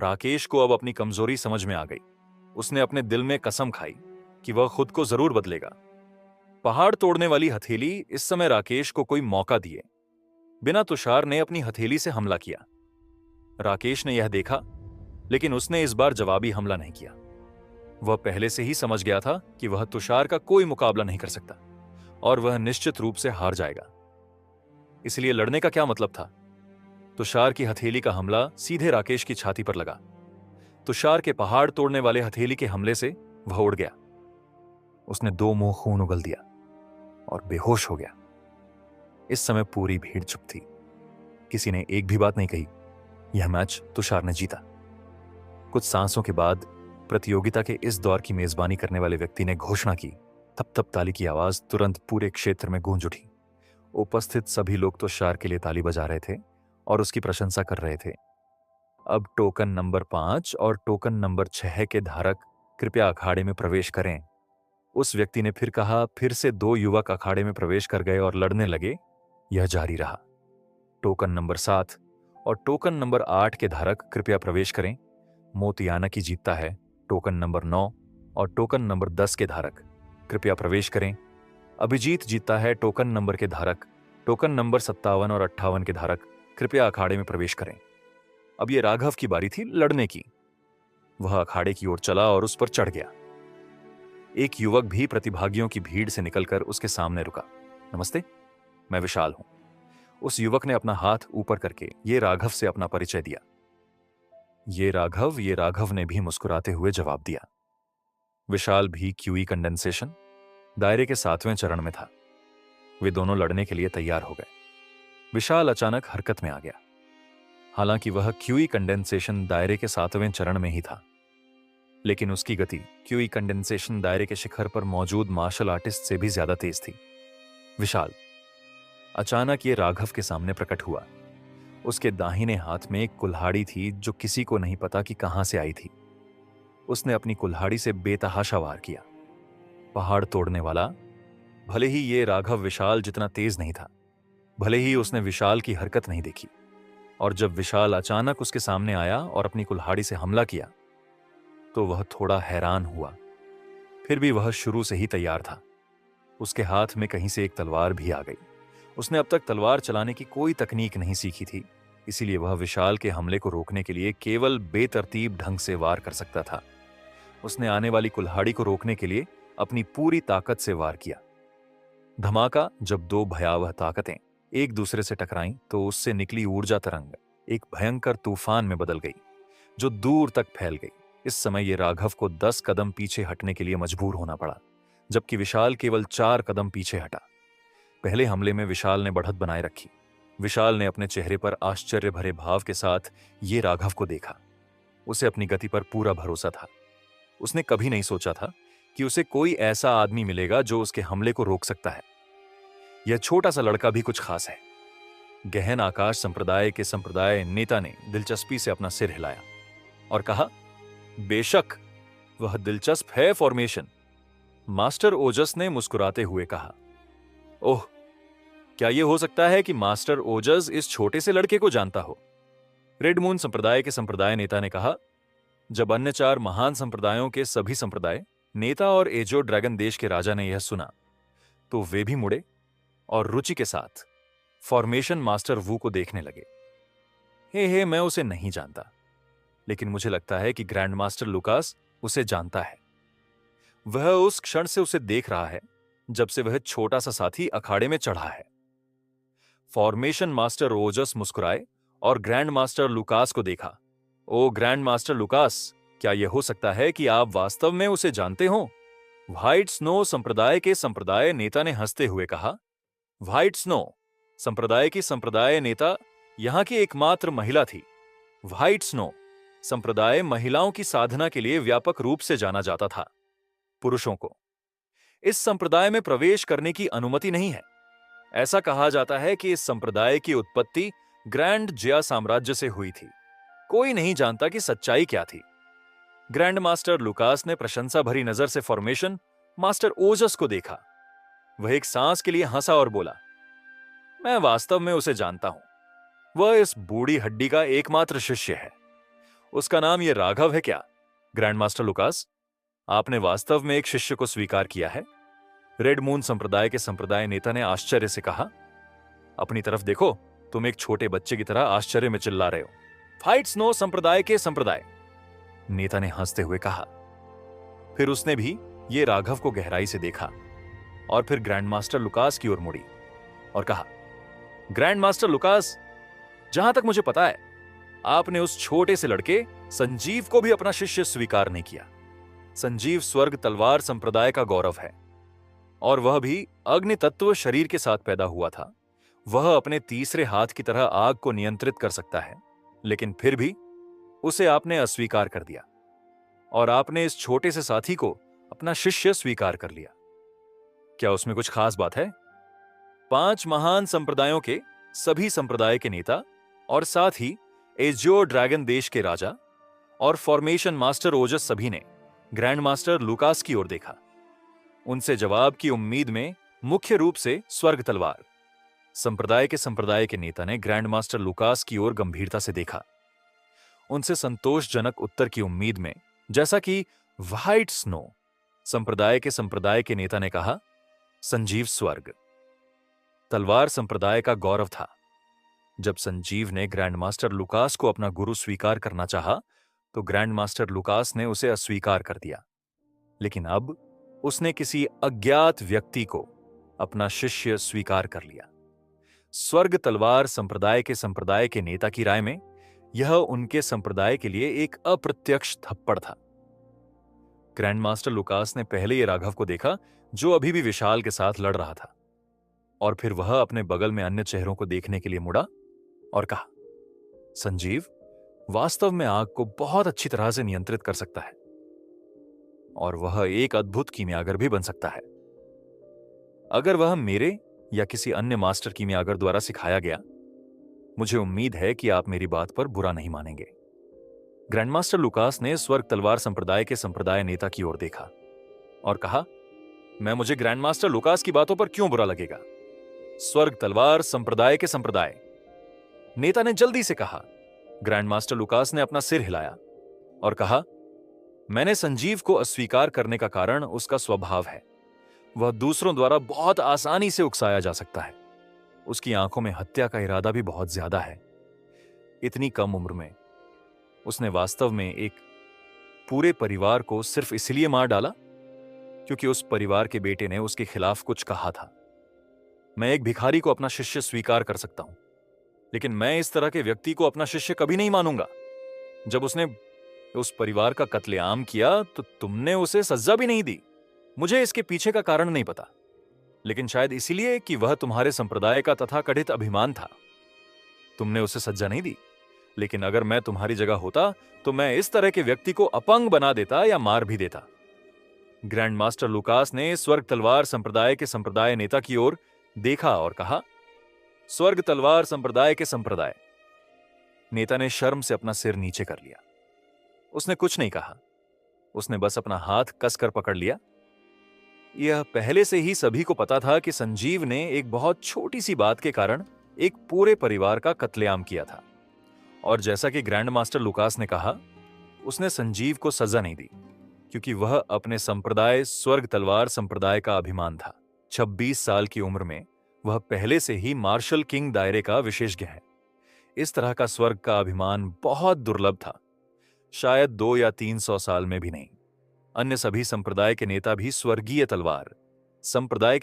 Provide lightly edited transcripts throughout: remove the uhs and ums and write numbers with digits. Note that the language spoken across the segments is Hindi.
राकेश को अब अपनी कमजोरी समझ में आ गई। उसने अपने दिल में कसम खाई कि वह खुद को जरूर बदलेगा। पहाड़ तोड़ने वाली हथेली इस समय राकेश को कोई मौका दिए बिना तुषार ने अपनी हथेली से हमला किया। राकेश ने यह देखा, लेकिन उसने इस बार जवाबी हमला नहीं किया। वह पहले से ही समझ गया था कि वह तुषार का कोई मुकाबला नहीं कर सकता और वह निश्चित रूप से हार जाएगा। इसलिए लड़ने का क्या मतलब था? तुषार की हथेली का हमला सीधे राकेश की छाती पर लगा। तुषार के पहाड़ तोड़ने वाले हथेली के हमले से वह उड़ गया। उसने दो मुंह खून उगल दिया और बेहोश हो गया। इस समय पूरी भीड़ चुप थी। किसी ने एक भी बात नहीं कही। यह मैच तुषार ने जीता। कुछ सांसों के बाद प्रतियोगिता के इस दौर की मेजबानी करने वाले व्यक्ति ने घोषणा की। थप थप ताली की आवाज तुरंत पूरे क्षेत्र में गूंज उठी। उपस्थित सभी लोग तुषार के लिए ताली बजा रहे थे और उसकी प्रशंसा कर रहे थे। अब टोकन नंबर 5 और टोकन नंबर 6 के धारक कृपया अखाड़े में प्रवेश करें। उस व्यक्ति ने फिर कहा। फिर से 2 युवक अखाड़े में प्रवेश कर गए और लड़ने लगे। यह जारी रहा। टोकन नंबर 7 और टोकन नंबर 8 के धारक कृपया प्रवेश करें। मोतियाना की जीतता है। टोकन नंबर 9 और टोकन नंबर 10 के धारक कृपया प्रवेश करें। अभिजीत जीतता है। टोकन नंबर के धारक टोकन नंबर 57 और 58 के धारक कृपया अखाड़े में प्रवेश करें। अब यह राघव की बारी थी लड़ने की। वह अखाड़े की ओर चला और उस पर चढ़ गया। एक युवक भी प्रतिभागियों की भीड़ से निकलकर उसके सामने रुका। नमस्ते, मैं विशाल हूं। उस युवक ने अपना हाथ ऊपर करके ये राघव से अपना परिचय दिया। ये राघव ने भी मुस्कुराते हुए जवाब दिया। विशाल भी क्यूई कंडेंसेशन दायरे के 7वें चरण में था। वे दोनों लड़ने के लिए तैयार हो गए। विशाल अचानक हरकत में आ गया। हालांकि वह क्यूई कंडेंसेशन दायरे के 7वें चरण में ही था, लेकिन उसकी गति क्यूई कंडेंसेशन दायरे के शिखर पर मौजूद मार्शल आर्टिस्ट से भी ज्यादा तेज थी। विशाल अचानक ये राघव के सामने प्रकट हुआ। उसके दाहिने हाथ में एक कुल्हाड़ी थी जो किसी को नहीं पता कि कहां से आई थी। उसने अपनी कुल्हाड़ी से बेतहाशा वार किया। पहाड़ तोड़ने वाला, भले ही ये राघव विशाल जितना तेज नहीं था, भले ही उसने विशाल की हरकत नहीं देखी, और जब विशाल अचानक उसके सामने आया और अपनी कुल्हाड़ी से हमला किया तो वह थोड़ा हैरान हुआ। फिर भी वह शुरू से ही तैयार था। उसके हाथ में कहीं से एक तलवार भी आ गई। उसने अब तक तलवार चलाने की कोई तकनीक नहीं सीखी थी, इसीलिए वह विशाल के हमले को रोकने के लिए केवल बेतरतीब ढंग से वार कर सकता था। उसने आने वाली कुल्हाड़ी को रोकने के लिए अपनी पूरी ताकत से वार किया। धमाका। जब 2 भयावह ताकतें एक दूसरे से टकराईं तो उससे निकली ऊर्जा तरंग एक भयंकर तूफान में बदल गई जो दूर तक फैल गई। इस समय यह राघव को 10 कदम पीछे हटने के लिए मजबूर होना पड़ा, जबकि विशाल केवल 4 कदम पीछे हटा। पहले हमले में विशाल ने बढ़त बनाए रखी। विशाल ने अपने चेहरे पर आश्चर्य भरे भाव के साथ ये राघव को देखा। उसे अपनी गति पर पूरा भरोसा था। उसने कभी नहीं सोचा था कि उसे कोई ऐसा आदमी मिलेगा जो उसके हमले को रोक सकता है। यह छोटा सा लड़का भी कुछ खास है। गहन आकाश संप्रदाय के संप्रदाय नेता ने दिलचस्पी से अपना सिर हिलाया और कहा, बेशक वह दिलचस्प है फॉर्मेशन। मास्टर ओजस ने मुस्कुराते हुए कहा, ओह, क्या यह हो सकता है कि मास्टर ओजस इस छोटे से लड़के को जानता हो? रेड मून संप्रदाय के संप्रदाय नेता ने कहा। जब अन्य 4 महान संप्रदायों के सभी संप्रदाय नेता और एजो ड्रैगन देश के राजा ने यह सुना तो वे भी मुड़े और रुचि के साथ फॉर्मेशन मास्टर वू को देखने लगे। हे, मैं उसे नहीं जानता, लेकिन मुझे लगता है कि ग्रैंड मास्टर लुकास उसे जानता है। वह उस क्षण से उसे देख रहा है जब से वह छोटा सा साथी अखाड़े में चढ़ा है। फॉर्मेशन मास्टर ओजस मुस्कुराए और ग्रैंड मास्टर लुकास को देखा। ओ ग्रैंड मास्टर लुकास, क्या यह हो सकता है कि आप वास्तव में उसे जानते हो? व्हाइट स्नो संप्रदाय के संप्रदाय नेता ने हंसते हुए कहा। व्हाइट स्नो संप्रदाय की संप्रदाय नेता यहां की एकमात्र महिला थी। व्हाइट स्नो संप्रदाय महिलाओं की साधना के लिए व्यापक रूप से जाना जाता था। पुरुषों को इस संप्रदाय में प्रवेश करने की अनुमति नहीं है। ऐसा कहा जाता है कि इस संप्रदाय की उत्पत्ति ग्रैंड जिया साम्राज्य से हुई थी। कोई नहीं जानता कि सच्चाई क्या थी। ग्रैंड मास्टर लुकास ने प्रशंसा भरी नजर से फॉर्मेशन मास्टर ओजस को देखा। वह एक सांस के लिए हंसा और बोला, मैं वास्तव में उसे जानता हूं। वह इस बूढ़ी हड्डी का एकमात्र शिष्य है। उसका नाम ये राघव है क्या? ग्रैंड मास्टर लुकास, आपने वास्तव में एक शिष्य को स्वीकार किया है? रेड मून संप्रदाय के संप्रदाय नेता ने आश्चर्य से कहा। अपनी तरफ देखो, तुम एक छोटे बच्चे की तरह आश्चर्य में चिल्ला रहे हो। फाइट स्नो संप्रदाय के संप्रदाय, नेता ने हंसते हुए कहा। फिर उसने भी ये राघव को गहराई से देखा और फिर ग्रैंड मास्टर लुकास की ओर मुड़ी और कहा, ग्रैंड मास्टर लुकास, जहां तक मुझे पता है, आपने उस छोटे से लड़के संजीव को भी अपना शिष्य स्वीकार नहीं किया। संजीव स्वर्ग तलवार संप्रदाय का गौरव है और वह भी अग्नि तत्व शरीर के साथ पैदा हुआ था। वह अपने तीसरे हाथ की तरह आग को नियंत्रित कर सकता है, लेकिन फिर भी उसे आपने अस्वीकार कर दिया और आपने इस छोटे से साथी को अपना शिष्य स्वीकार कर लिया। क्या उसमें कुछ खास बात है? 5 महान संप्रदायों के सभी संप्रदाय के नेता और साथ ही एजियो ड्रैगन देश के राजा और फॉर्मेशन मास्टर ओजस सभी ने ग्रैंड मास्टर लुकास की ओर देखा। उनसे जवाब की उम्मीद में मुख्य रूप से स्वर्ग तलवार संप्रदाय के नेता ने ग्रैंड मास्टर लुकास की ओर गंभीरता से देखा। उनसे संतोषजनक उत्तर की उम्मीद में, जैसा कि व्हाइट स्नो संप्रदाय के नेता ने कहा, संजीव स्वर्ग तलवार संप्रदाय का गौरव था। जब संजीव ने ग्रैंड मास्टर लुकास को अपना गुरु स्वीकार करना चाहा, तो ग्रैंड मास्टर लुकास ने उसे अस्वीकार कर दिया। लेकिन अब उसने किसी अज्ञात व्यक्ति को अपना शिष्य स्वीकार कर लिया। स्वर्ग तलवार संप्रदाय के नेता की राय में यह उनके संप्रदाय के लिए एक अप्रत्यक्ष थप्पड़ था। ग्रैंड मास्टर लुकास ने पहले ये राघव को देखा, जो अभी भी विशाल के साथ लड़ रहा था, और फिर वह अपने बगल में अन्य चेहरों को देखने के लिए मुड़ा और कहा, संजीव वास्तव में आग को बहुत अच्छी तरह से नियंत्रित कर सकता है और वह एक अद्भुत कीमियागर भी बन सकता है। अगर वह मेरे या किसी अन्य मास्टर कीमियागर द्वारा सिखाया गया, मुझे उम्मीद है कि आप मेरी बात पर बुरा नहीं मानेंगे। ग्रैंड मास्टर लुकास ने स्वर्ग तलवार संप्रदाय के संप्रदाय नेता की ओर देखा और कहा, मुझे ग्रैंड मास्टर लुकास की बातों पर क्यों बुरा लगेगा? स्वर्ग तलवार संप्रदाय के संप्रदाय नेता ने जल्दी से कहा। ग्रैंड मास्टर लुकास ने अपना सिर हिलाया और कहा, मैंने संजीव को अस्वीकार करने का कारण उसका स्वभाव है। वह दूसरों द्वारा बहुत आसानी से उकसाया जा सकता है। उसकी आंखों में हत्या का इरादा भी बहुत ज्यादा है। इतनी कम उम्र में उसने वास्तव में एक पूरे परिवार को सिर्फ इसलिए मार डाला क्योंकि उस परिवार के बेटे ने उसके खिलाफ कुछ कहा था। मैं एक भिखारी को अपना शिष्य स्वीकार कर सकता हूं, लेकिन मैं इस तरह के व्यक्ति को अपना शिष्य कभी नहीं मानूंगा। जब उसने उस परिवार का कत्लेआम किया तो तुमने उसे सजा भी नहीं दी। मुझे इसके पीछे का कारण नहीं पता, लेकिन शायद इसीलिए कि वह तुम्हारे संप्रदाय का तथाकथित अभिमान था। तुमने उसे सजा नहीं दी, लेकिन अगर मैं तुम्हारी जगह होता तो मैं इस तरह के व्यक्ति को अपंग बना देता या मार भी देता। ग्रैंड मास्टर लुकास ने स्वर्ग तलवार संप्रदाय के संप्रदाय नेता की ओर देखा और कहा, स्वर्ग तलवार संप्रदाय के संप्रदाय नेता ने शर्म से अपना सिर नीचे कर लिया। उसने कुछ नहीं कहा, उसने बस अपना हाथ कसकर पकड़ लिया। यह पहले से ही सभी को पता था कि संजीव ने एक बहुत छोटी सी बात के कारण एक पूरे परिवार का कत्लेआम किया था, और जैसा कि ग्रैंड मास्टर लुकास ने कहा, उसने संजीव को सजा नहीं दी क्योंकि वह अपने संप्रदाय स्वर्ग तलवार संप्रदाय का अभिमान था। 26 साल की उम्र में वह पहले से ही मार्शल किंग दायरे का विशेषज्ञ है। इस तरह का स्वर्ग का अभिमान बहुत दुर्लभ था, शायद 200 या 300 साल में भी नहीं। अन्य सभी संप्रदाय के नेता भी स्वर्गीय तलवार संप्रदाय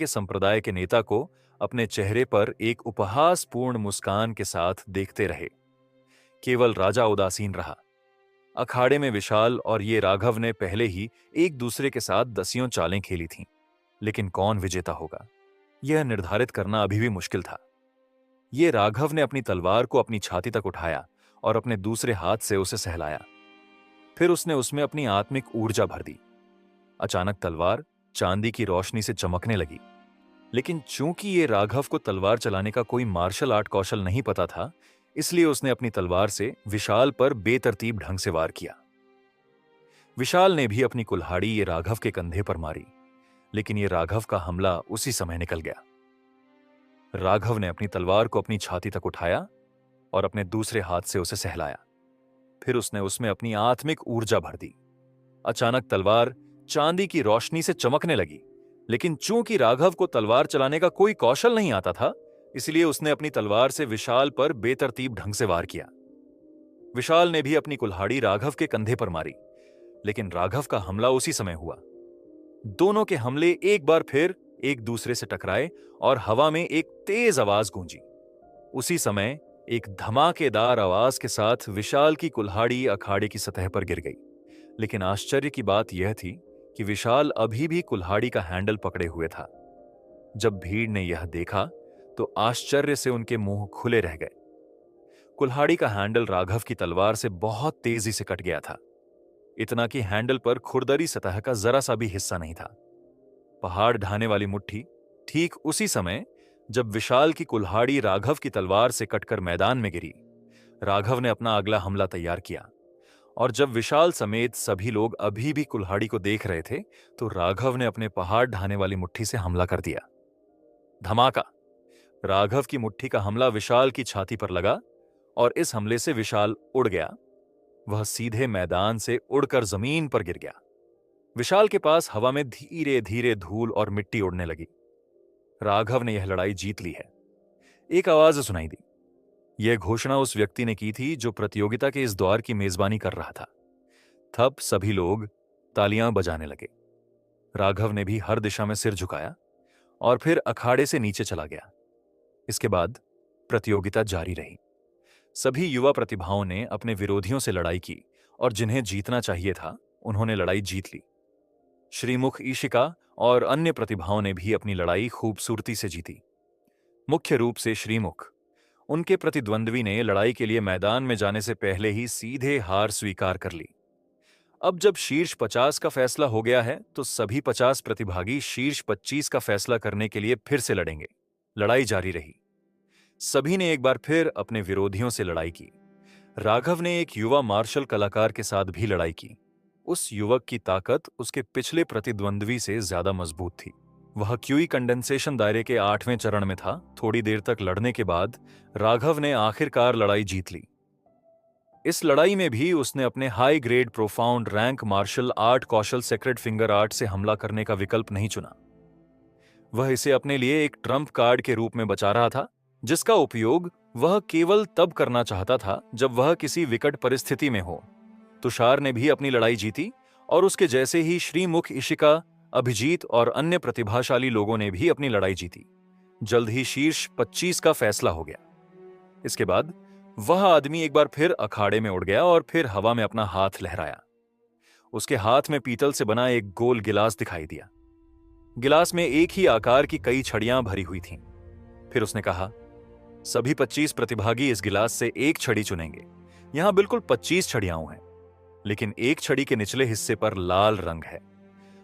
के नेता को अपने चेहरे पर एक उपहासपूर्ण मुस्कान के साथ देखते रहे। केवल राजा उदासीन रहा। अखाड़े में विशाल और ये राघव ने पहले ही एक दूसरे के साथ दसियों चालें खेली थीं, लेकिन कौन विजेता होगा यह निर्धारित करना अभी भी मुश्किल था। ये राघव ने अपनी तलवार को अपनी छाती तक उठाया और अपने दूसरे हाथ से उसे सहलाया। फिर उसने उसमें अपनी आत्मिक ऊर्जा भर दी। अचानक तलवार चांदी की रोशनी से चमकने लगी, लेकिन चूंकि ये राघव को तलवार चलाने का कोई मार्शल आर्ट कौशल नहीं पता था, इसलिए उसने अपनी तलवार से विशाल पर बेतरतीब ढंग से वार किया। विशाल ने भी अपनी कुल्हाड़ी ये राघव के कंधे पर मारी, लेकिन ये राघव का हमला उसी समय निकल गया। राघव ने अपनी तलवार को अपनी छाती तक उठाया और अपने दूसरे हाथ से उसे सहलाया। फिर उसने उसमें अपनी आत्मिक ऊर्जा भर दी। अचानक तलवार चांदी की रोशनी से चमकने लगी, लेकिन चूंकि राघव को तलवार चलाने का कोई कौशल नहीं आता था, इसलिए उसने अपनी तलवार से विशाल पर बेतरतीब ढंग से वार किया। विशाल ने भी अपनी कुल्हाड़ी राघव के कंधे पर मारी, लेकिन राघव का हमला उसी समय हुआ। दोनों के हमले एक बार फिर एक दूसरे से टकराए और हवा में एक तेज आवाज गूंजी। उसी समय एक धमाकेदार आवाज के साथ विशाल की कुल्हाड़ी अखाड़े की सतह पर गिर गई। लेकिन आश्चर्य की बात यह थी कि विशाल अभी भी कुल्हाड़ी का हैंडल पकड़े हुए था। जब भीड़ ने यह देखा तो आश्चर्य से उनके मुंह खुले रह गए। कुल्हाड़ी का हैंडल राघव की तलवार से बहुत तेजी से कट गया था, इतना कि हैंडल पर खुरदरी सतह का जरा सा भी हिस्सा नहीं था। पहाड़ ढाने वाली मुट्ठी ठीक उसी समय जब विशाल की कुल्हाड़ी राघव की तलवार से कटकर मैदान में गिरी, राघव ने अपना अगला हमला तैयार किया। और जब विशाल समेत सभी लोग अभी भी कुल्हाड़ी को देख रहे थे, तो राघव ने अपने पहाड़ ढाने वाली मुट्ठी से हमला कर दिया। धमाका! राघव की मुट्ठी का हमला विशाल की छाती पर लगा और इस हमले से विशाल उड़ गया। वह सीधे मैदान से उड़कर जमीन पर गिर गया। विशाल के पास हवा में धीरे धीरे धूल और मिट्टी उड़ने लगी। राघव ने यह लड़ाई जीत ली है। एक आवाज सुनाई दी। यह घोषणा उस व्यक्ति ने की थी जो प्रतियोगिता के इस द्वार की मेजबानी कर रहा था। तब सभी लोग तालियां बजाने लगे। राघव ने भी हर दिशा में सिर झुकाया और फिर अखाड़े से नीचे चला गया। इसके बाद प्रतियोगिता जारी रही। सभी युवा प्रतिभाओं ने अपने विरोधियों से लड़ाई की और जिन्हें जीतना चाहिए था, उन्होंने लड़ाई जीत ली। श्रीमुख ईशिका और अन्य प्रतिभाओं ने भी अपनी लड़ाई खूबसूरती से जीती। मुख्य रूप से श्रीमुख। उनके प्रतिद्वंद्वी ने लड़ाई के लिए मैदान में जाने से पहले ही सीधे हार स्वीकार कर ली। अब जब शीर्ष 50 का फैसला हो गया है, तो सभी 50 प्रतिभागी शीर्ष 25 का फैसला करने के लिए फिर से लड़ेंगे। लड़ाई जारी रही। सभी ने एक बार फिर अपने विरोधियों से लड़ाई की। राघव ने एक युवा मार्शल कलाकार के साथ भी लड़ाई की। उस युवक की ताकत उसके पिछले प्रतिद्वंद्वी से ज्यादा मजबूत थी। वह क्यूई कंडेंसेशन दायरे के 8वें चरण में था। थोड़ी देर तक लड़ने के बाद राघव ने आखिरकार लड़ाई जीत ली। इस लड़ाई में भी उसने अपने high grade profound rank martial art कौशल सेक्रेड फिंगर आर्ट से हमला करने का विकल्प नहीं चुना। वह इसे अपने लिए एक ट्रम्प कार्ड के रूप में बचा रहा था, जिसका उपयोग वह केवल तब करना चाहता था जब वह किसी विकट परिस्थिति में हो। तुषार ने भी अपनी लड़ाई जीती और उसके जैसे ही श्रीमुख ईशिका, अभिजीत और अन्य प्रतिभाशाली लोगों ने भी अपनी लड़ाई जीती। जल्द ही शीर्ष 25 का फैसला हो गया। इसके बाद वह आदमी एक बार फिर अखाड़े में उड़ गया और फिर हवा में अपना हाथ लहराया। उसके हाथ में पीतल से बना एक गोल गिलास दिखाई दिया। गिलास में एक ही आकार की कई छड़ियां भरी हुई थीं। फिर उसने कहा, सभी 25 प्रतिभागी इस गिलास से एक छड़ी चुनेंगे। यहां बिल्कुल 25 छड़ियां हैं, लेकिन एक छड़ी के निचले हिस्से पर लाल रंग है।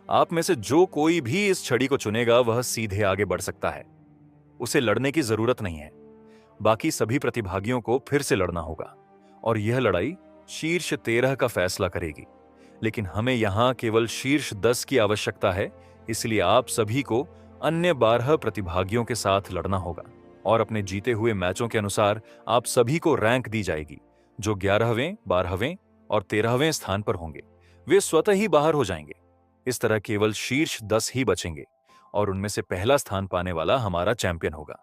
आप में से जो कोई भी इस छड़ी को चुनेगा वह सीधे आगे बढ़ सकता है। उसे लड़ने की जरूरत नहीं है। बाकी सभी प्रतिभागियों को फिर से लड़ना होगा और यह लड़ाई शीर्ष 13 का फैसला करेगी। लेकिन हमें यहां केवल शीर्ष 10 की आवश्यकता है, इसलिए आप सभी को अन्य 12 प्रतिभागियों के साथ लड़ना होगा और अपने जीते हुए मैचों के अनुसार आप सभी को रैंक दी जाएगी। जो 11वें, 12वें और 13वें स्थान पर होंगे वे स्वतः ही बाहर हो जाएंगे। इस तरह केवल शीर्ष 10 ही बचेंगे और उनमें से पहला स्थान पाने वाला हमारा चैंपियन होगा।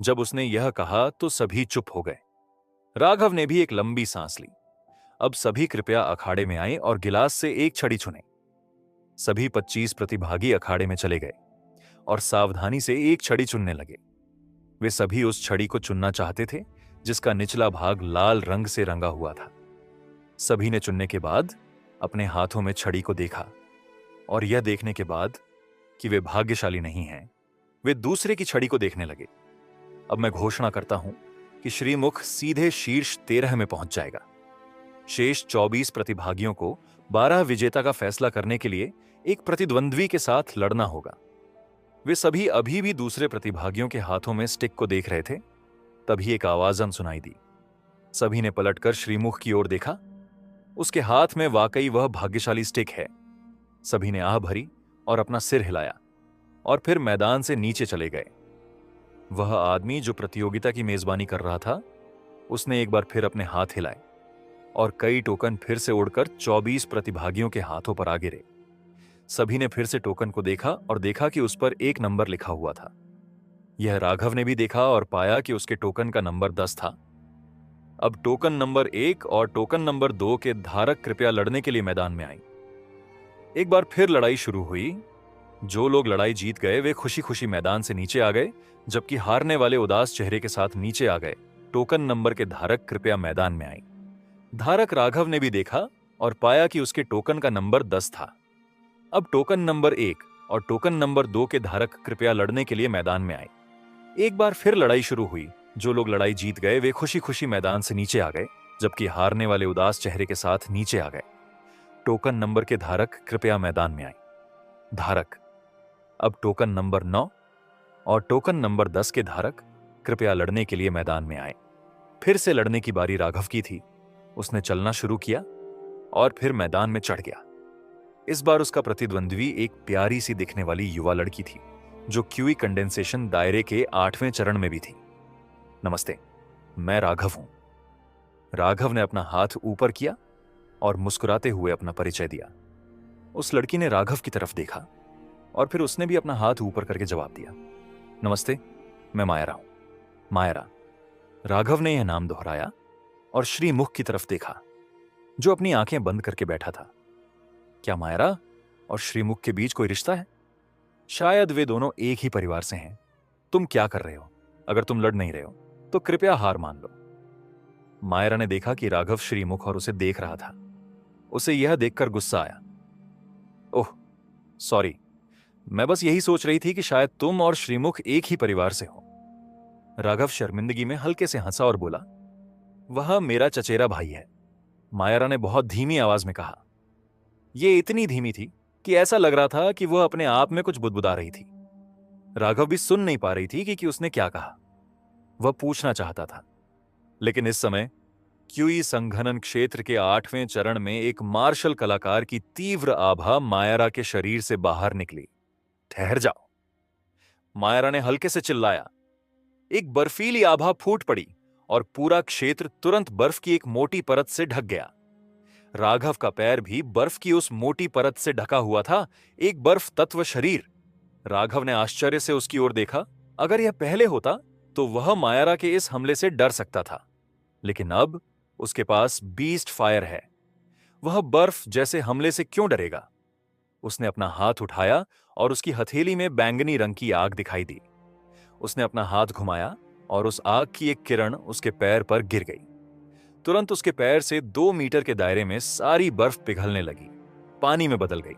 जब उसने यह कहा तो सभी चुप हो गए। राघव ने भी एक लंबी सांस ली। अब सभी कृपया अखाड़े में आए और गिलास से एक छड़ी चुनें। सभी 25 प्रतिभागी अखाड़े में चले गए और सावधानी से एक छड़ी चुनने लगे। वे सभी उस छड़ी को चुनना चाहते थे जिसका निचला भाग लाल रंग से रंगा हुआ था। सभी ने चुनने के बाद अपने हाथों में छड़ी को देखा और यह देखने के बाद कि वे भाग्यशाली नहीं हैं, वे दूसरे की छड़ी को देखने लगे। अब मैं घोषणा करता हूं कि श्रीमुख सीधे शीर्ष 13 में पहुंच जाएगा। शेष 24 प्रतिभागियों को 12 विजेता का फैसला करने के लिए एक प्रतिद्वंद्वी के साथ लड़ना होगा। वे सभी अभी भी दूसरे प्रतिभागियों के हाथों में स्टिक को देख रहे थे। तभी एक आवाज़ सुनाई दी। सभी ने पलटकर श्रीमुख की ओर देखा। उसके हाथ में वाकई वह भाग्यशाली स्टिक है। सभी ने आह भरी और अपना सिर हिलाया और फिर मैदान से नीचे चले गए। वह आदमी जो प्रतियोगिता की मेजबानी कर रहा था, उसने एक बार फिर अपने हाथ हिलाए और कई टोकन फिर से उड़कर 24 प्रतिभागियों के हाथों पर आ गिरे। सभी ने फिर से टोकन को देखा और देखा कि उस पर एक नंबर लिखा हुआ था। यह राघव ने भी देखा और पाया कि उसके टोकन का नंबर 10 था। अब टोकन नंबर 1 और टोकन नंबर 2 के धारक कृपया लड़ने के लिए मैदान में आई। एक बार फिर लड़ाई शुरू हुई। जो लोग लड़ाई जीत गए वे खुशी खुशी मैदान से नीचे आ गए, जबकि हारने वाले उदास चेहरे के साथ नीचे आ गए। टोकन नंबर के धारक कृपया मैदान में आई। धारक राघव ने भी देखा और पाया कि उसके टोकन का नंबर 10 था। अब टोकन नंबर 1 और टोकन नंबर 2 के धारक कृपया लड़ने के लिए मैदान में आए। एक बार फिर लड़ाई शुरू हुई। जो लोग लड़ाई जीत गए वे खुशी खुशी मैदान से नीचे आ गए, जबकि हारने वाले उदास चेहरे के साथ नीचे आ गए। टोकन नंबर के धारक कृपया मैदान में आए। धारक। अब टोकन नंबर 9 और टोकन नंबर 10 के धारक कृपया लड़ने के लिए मैदान में आए। फिर से लड़ने की बारी राघव की थी। उसने चलना शुरू किया और फिर मैदान में चढ़ गया। इस बार उसका प्रतिद्वंद्वी एक प्यारी सी दिखने वाली युवा लड़की थी, जो क्यूई कंडेंसेशन दायरे के 8वें चरण में भी थी। नमस्ते, मैं राघव हूं। राघव ने अपना हाथ ऊपर किया और मुस्कुराते हुए अपना परिचय दिया। उस लड़की ने राघव की तरफ देखा और फिर उसने भी अपना हाथ ऊपर करके जवाब दिया। नमस्ते, मैं मायरा हूं। मायरा। राघव ने यह नाम दोहराया और श्रीमुख की तरफ देखा, जो अपनी आंखें बंद करके बैठा था। क्या मायरा और श्रीमुख के बीच कोई रिश्ता है? शायद वे दोनों एक ही परिवार से हैं। तुम क्या कर रहे हो? अगर तुम लड़ नहीं रहे हो तो कृपया हार मान लो। मायरा ने देखा कि राघव श्रीमुख और उसे देख रहा था। उसे यह देखकर गुस्सा आया। ओह सॉरी, मैं बस यही सोच रही थी कि शायद तुम और श्रीमुख एक ही परिवार से हो। राघव शर्मिंदगी में हल्के से हंसा और बोला, वह मेरा चचेरा भाई है। मायरा ने बहुत धीमी आवाज में कहा। यह इतनी धीमी थी कि ऐसा लग रहा था कि वह अपने आप में कुछ बुदबुदा रही थी। राघव भी सुन नहीं पा रही थी कि उसने क्या कहा। वह पूछना चाहता था, लेकिन इस समय क्यूई संघनन क्षेत्र के 8वें चरण में एक मार्शल कलाकार की तीव्र आभा मायरा के शरीर से बाहर निकली। ठहर जाओ, मायरा ने हल्के से चिल्लाया। एक बर्फीली आभा फूट पड़ी और पूरा क्षेत्र तुरंत बर्फ की एक मोटी परत से ढक गया। राघव का पैर भी बर्फ की उस मोटी परत से ढका हुआ था, एक बर्फ तत्व शरीर। राघव ने आश्चर्य से उसकी ओर देखा। अगर यह पहले होता तो वह मायरा के इस हमले से डर सकता था, लेकिन अब उसके पास बीस्ट फायर है। वह बर्फ जैसे हमले से क्यों डरेगा? उसने अपना हाथ उठाया और उसकी हथेली में बैंगनी रंग की आग दिखाई दी। उसने अपना हाथ घुमाया और उस आग की एक किरण उसके पैर पर गिर गई। तुरंत उसके पैर से 2 मीटर के दायरे में सारी बर्फ पिघलने लगी, पानी में बदल गई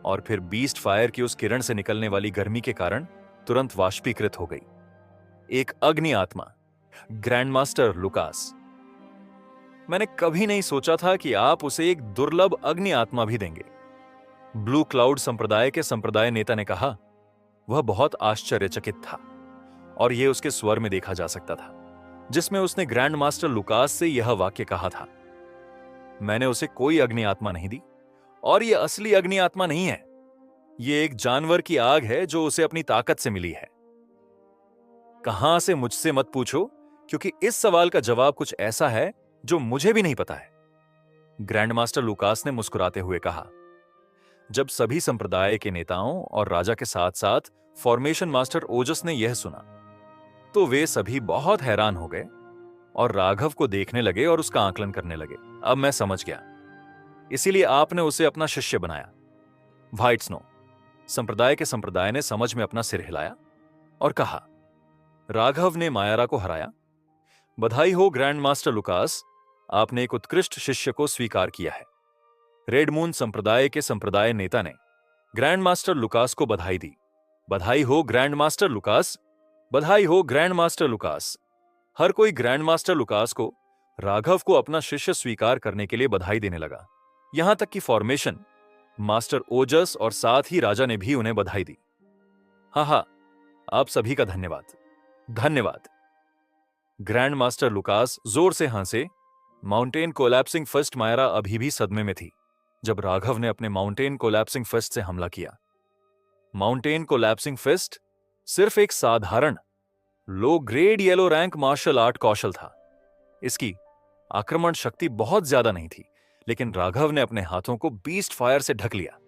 और फिर बीस्ट फायर की उस किरण से निकलने वाली गर्मी के कारण तुरंत वाष्पीकृत हो गई। एक अग्नि आत्मा, ग्रैंडमास्टर लुकास। मैंने कभी नहीं सोचा था कि आप उसे एक दुर्लभ अग्नि आत्मा भी देंगे, ब्लू क्लाउड संप्रदाय के संप्रदाय नेता ने कहा। वह बहुत आश्चर्यचकित था और यह उसके स्वर में देखा जा सकता था, जिसमें उसने ग्रैंड मास्टर लुकास से यह वाक्य कहा था, मैंने उसे कोई अग्नि आत्मा नहीं दी और यह असली अग्नि आत्मा नहीं है। यह एक जानवर की आग है जो उसे अपनी ताकत से मिली है। कहां से मुझसे मत पूछो, क्योंकि इस सवाल का जवाब कुछ ऐसा है जो मुझे भी नहीं पता है, ग्रैंड मास्टर लुकास ने मुस्कुराते हुए कहा। जब सभी संप्रदाय के नेताओं और राजा के साथ साथ फॉर्मेशन मास्टर ओजस ने यह सुना तो वे सभी बहुत हैरान हो गए और राघव को देखने लगे और उसका आकलन करने लगे। अब मैं समझ गया, इसीलिए आपने उसे अपना शिष्य बनाया। व्हाइट स्नो संप्रदाय के संप्रदाय ने समझ में अपना सिर हिलाया और कहा, राघव ने मायरा को हराया। बधाई हो ग्रैंड मास्टर लुकास, आपने एक उत्कृष्ट शिष्य को स्वीकार किया है। रेड मून संप्रदाय के संप्रदाय नेता ने ग्रैंड मास्टर लुकास को बधाई दी। बधाई हो ग्रैंड मास्टर लुकास, बधाई हो ग्रैंड मास्टर लुकास। हर कोई ग्रैंड मास्टर लुकास को राघव को अपना शिष्य स्वीकार करने के लिए बधाई देने लगा। यहां तक कि फॉर्मेशन मास्टर ओजस और साथ ही राजा ने भी उन्हें बधाई दी। हाँ, आप सभी का धन्यवाद, धन्यवाद। ग्रैंड मास्टर लुकास जोर से हंसे। माउंटेन कोलैप्सिंग फिस्ट मायरा अभी भी सदमे में थी जब राघव ने अपने माउंटेन कोलैप्सिंग फिस्ट से हमला किया। माउंटेन कोलैप्सिंग फिस्ट सिर्फ एक साधारण low grade yellow rank martial art कौशल था। इसकी आक्रमण शक्ति बहुत ज्यादा नहीं थी, लेकिन राघव ने अपने हाथों को बीस्ट फायर से ढक लिया।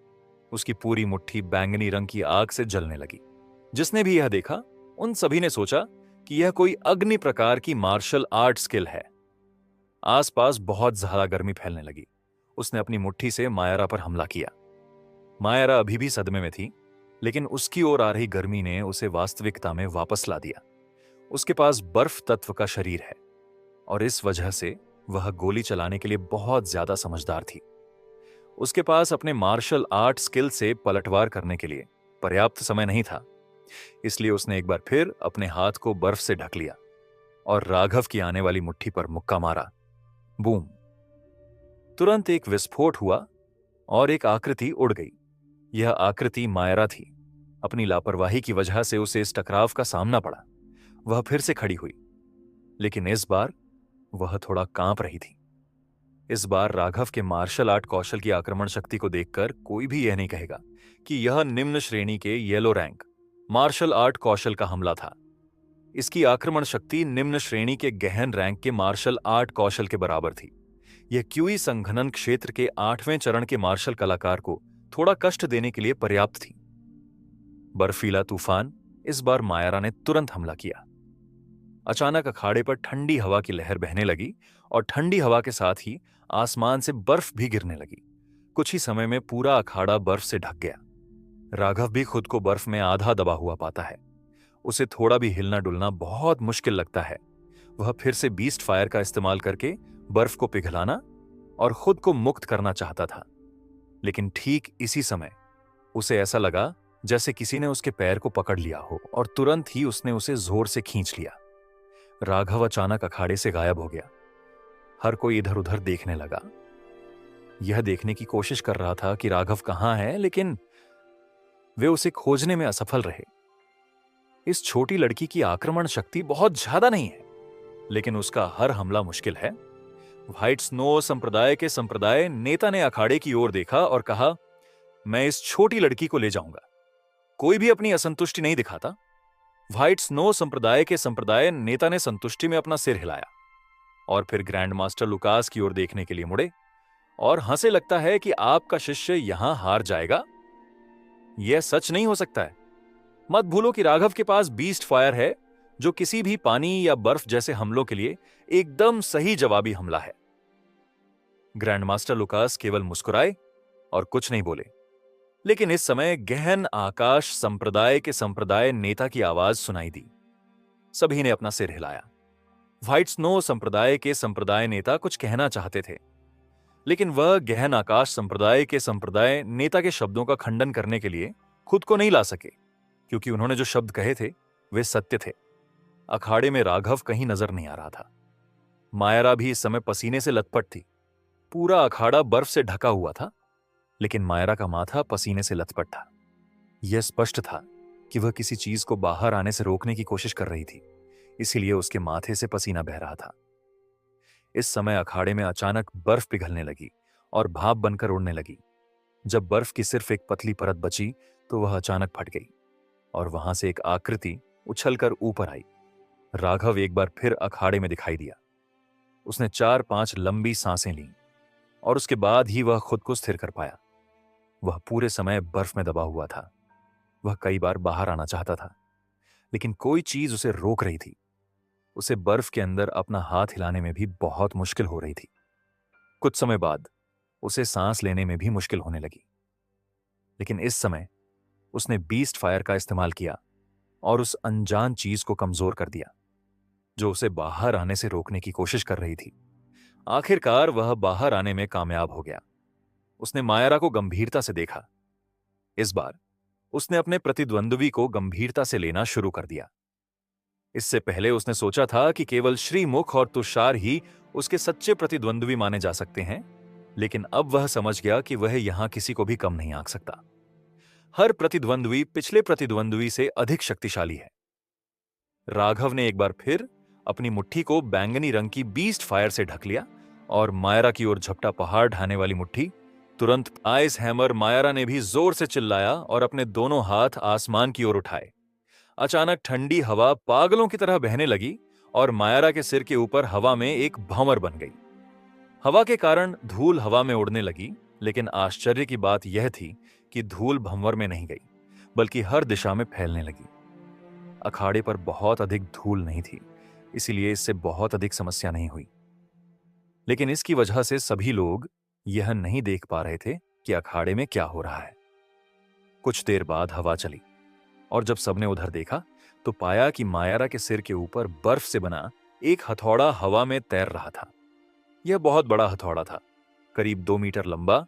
उसकी पूरी मुट्ठी बैंगनी रंग की आग से जलने लगी। जिसने भी यह देखा, उन सभी ने सोचा कि यह कोई अग्नि प्रकार की मार्शल आर्ट स्किल है। आसपास बहुत ज्यादा गर्मी फैलने लगी। उसने अपनी मुट्ठी से मायरा पर हमला किया। मायरा अभी भी सदमे में थी, लेकिन उसकी ओर आ रही गर्मी ने उसे वास्तविकता में वापस ला दिया। उसके पास बर्फ तत्व का शरीर है और इस वजह से वह गोली चलाने के लिए बहुत ज्यादा समझदार थी। उसके पास अपने मार्शल आर्ट स्किल से पलटवार करने के लिए पर्याप्त समय नहीं था, इसलिए उसने एक बार फिर अपने हाथ को बर्फ से ढक लिया और राघव की आने वाली मुट्ठी पर मुक्का मारा। बूम! तुरंत एक विस्फोट हुआ और एक आकृति उड़ गई। यह आकृति मायरा थी। अपनी लापरवाही की वजह से उसे इस टकराव का सामना पड़ा। वह फिर से खड़ी हुई, लेकिन इस बार वह थोड़ा कांप रही थी। इस बार राघव के मार्शल आर्ट कौशल की आक्रमण शक्ति को देखकर कोई भी यह नहीं कहेगा कि यह निम्न श्रेणी के येलो रैंक मार्शल आर्ट कौशल का हमला था। इसकी आक्रमण शक्ति निम्न श्रेणी के गहन रैंक के मार्शल आर्ट कौशल के बराबर थी। यह क्यूई संघनन क्षेत्र के 8वें चरण के मार्शल कलाकार को थोड़ा कष्ट देने के लिए पर्याप्त थी। बर्फीला तूफान। इस बार मायरा ने तुरंत हमला किया। अचानक अखाड़े पर ठंडी हवा की लहर बहने लगी और ठंडी हवा के साथ ही आसमान से बर्फ भी गिरने लगी। कुछ ही समय में पूरा अखाड़ा बर्फ से ढक गया। राघव भी खुद को बर्फ में आधा दबा हुआ पाता है। उसे थोड़ा भी हिलना डुलना बहुत मुश्किल लगता है। वह फिर से बीस्ट फायर का इस्तेमाल करके बर्फ को पिघलाना और खुद को मुक्त करना चाहता था, लेकिन ठीक इसी समय उसे ऐसा लगा जैसे किसी ने उसके पैर को पकड़ लिया हो और तुरंत ही उसने उसे जोर से खींच लिया। राघव अचानक अखाड़े से गायब हो गया। हर कोई इधर उधर देखने लगा। यह देखने की कोशिश कर रहा था कि राघव कहां है, लेकिन वे उसे खोजने में असफल रहे। इस छोटी लड़की की आक्रमण शक्ति बहुत ज्यादा नहीं है, लेकिन उसका हर हमला मुश्किल है। व्हाइट स्नो संप्रदाय के संप्रदाय नेता ने अखाड़े की ओर देखा और कहा, मैं इस छोटी लड़की को ले जाऊंगा। कोई भी अपनी असंतुष्टि नहीं दिखाता। व्हाइट स्नो संप्रदाय के संप्रदाय नेता ने संतुष्टि में अपना सिर हिलाया और फिर ग्रैंड मास्टर लुकास की ओर देखने के लिए मुड़े और हंसे। लगता है कि आपका शिष्य यहां हार जाएगा? यह सच नहीं हो सकता है। मत भूलो कि राघव के पास बीस्ट फायर है, जो किसी भी पानी या बर्फ जैसे हमलों के लिए एकदम सही जवाबी हमला है। ग्रैंड मास्टर लुकास केवल मुस्कुराए और कुछ नहीं बोले, लेकिन इस समय गहन आकाश संप्रदाय के संप्रदाय नेता की आवाज सुनाई दी। सभी ने अपना सिर हिलाया। व्हाइट स्नो संप्रदाय के संप्रदाय नेता कुछ कहना चाहते थे, लेकिन वह गहन आकाश संप्रदाय के संप्रदाय नेता के शब्दों का खंडन करने के लिए खुद को नहीं ला सके, क्योंकि उन्होंने जो शब्द कहे थे वे सत्य थे। अखाड़े में राघव कहीं नजर नहीं आ रहा था। मायरा भी इस समय पसीने से लथपथ थी। पूरा अखाड़ा बर्फ से ढका हुआ था, लेकिन मायरा का माथा पसीने से लथपथ था। यह स्पष्ट था कि वह किसी चीज को बाहर आने से रोकने की कोशिश कर रही थी, इसीलिए उसके माथे से पसीना बह रहा था। इस समय अखाड़े में अचानक बर्फ पिघलने लगी और भाप बनकर उड़ने लगी। जब बर्फ की सिर्फ एक पतली परत बची तो वह अचानक फट गई और वहां से एक आकृति उछलकर ऊपर आई। राघव एक बार फिर अखाड़े में दिखाई दिया। उसने 4-5 लंबी सांसें लीं और उसके बाद ही वह खुद को स्थिर कर पाया। वह पूरे समय बर्फ में दबा हुआ था। वह कई बार बाहर आना चाहता था, लेकिन कोई चीज उसे रोक रही थी। उसे बर्फ के अंदर अपना हाथ हिलाने में भी बहुत मुश्किल हो रही थी। कुछ समय बाद उसे सांस लेने में भी मुश्किल होने लगी, लेकिन इस समय उसने बीस्ट फायर का इस्तेमाल किया और उस अनजान चीज को कमजोर कर दिया, जो उसे बाहर आने से रोकने की कोशिश कर रही थी। आखिरकार वह बाहर आने में कामयाब हो गया। उसने मायरा को गंभीरता से देखा। इस बार उसने अपने प्रतिद्वंद्वी को गंभीरता से लेना शुरू कर दिया। इससे पहले उसने सोचा था कि केवल श्रीमुख और तुषार ही उसके सच्चे प्रतिद्वंद्वी माने जा सकते हैं, लेकिन अब वह समझ गया कि वह यहां किसी को भी कम नहीं आंक सकता। हर प्रतिद्वंद्वी पिछले प्रतिद्वंद्वी से अधिक शक्तिशाली है। राघव ने एक बार फिर अपनी मुट्ठी को बैंगनी रंग की बीस्ट फायर से ढक लिया और मायरा की ओर झपटा पहाड़ ढाने वाली मुट्ठी। तुरंत आइस हैमर मायरा ने भी जोर से चिल्लाया और अपने दोनों हाथ आसमान की ओर उठाए। अचानक ठंडी हवा पागलों की तरह बहने लगी और मायरा के सिर के ऊपर हवा में एक भंवर बन गई। हवा के कारण धूल हवा में उड़ने लगी, लेकिन आश्चर्य की बात यह थी कि धूल भंवर में नहीं गई, बल्कि हर दिशा में फैलने लगी। अखाड़े पर बहुत अधिक धूल नहीं थी, इसीलिए इससे बहुत अधिक समस्या नहीं हुई। लेकिन इसकी वजह से सभी लोग यह नहीं देख पा रहे थे कि अखाड़े में क्या हो रहा है। कुछ देर बाद हवा चली और जब सबने उधर देखा तो पाया कि मायारा के सिर के ऊपर बर्फ से बना एक हथौड़ा हवा में तैर रहा था। यह बहुत बड़ा हथौड़ा था, करीब 2 मीटर लंबा,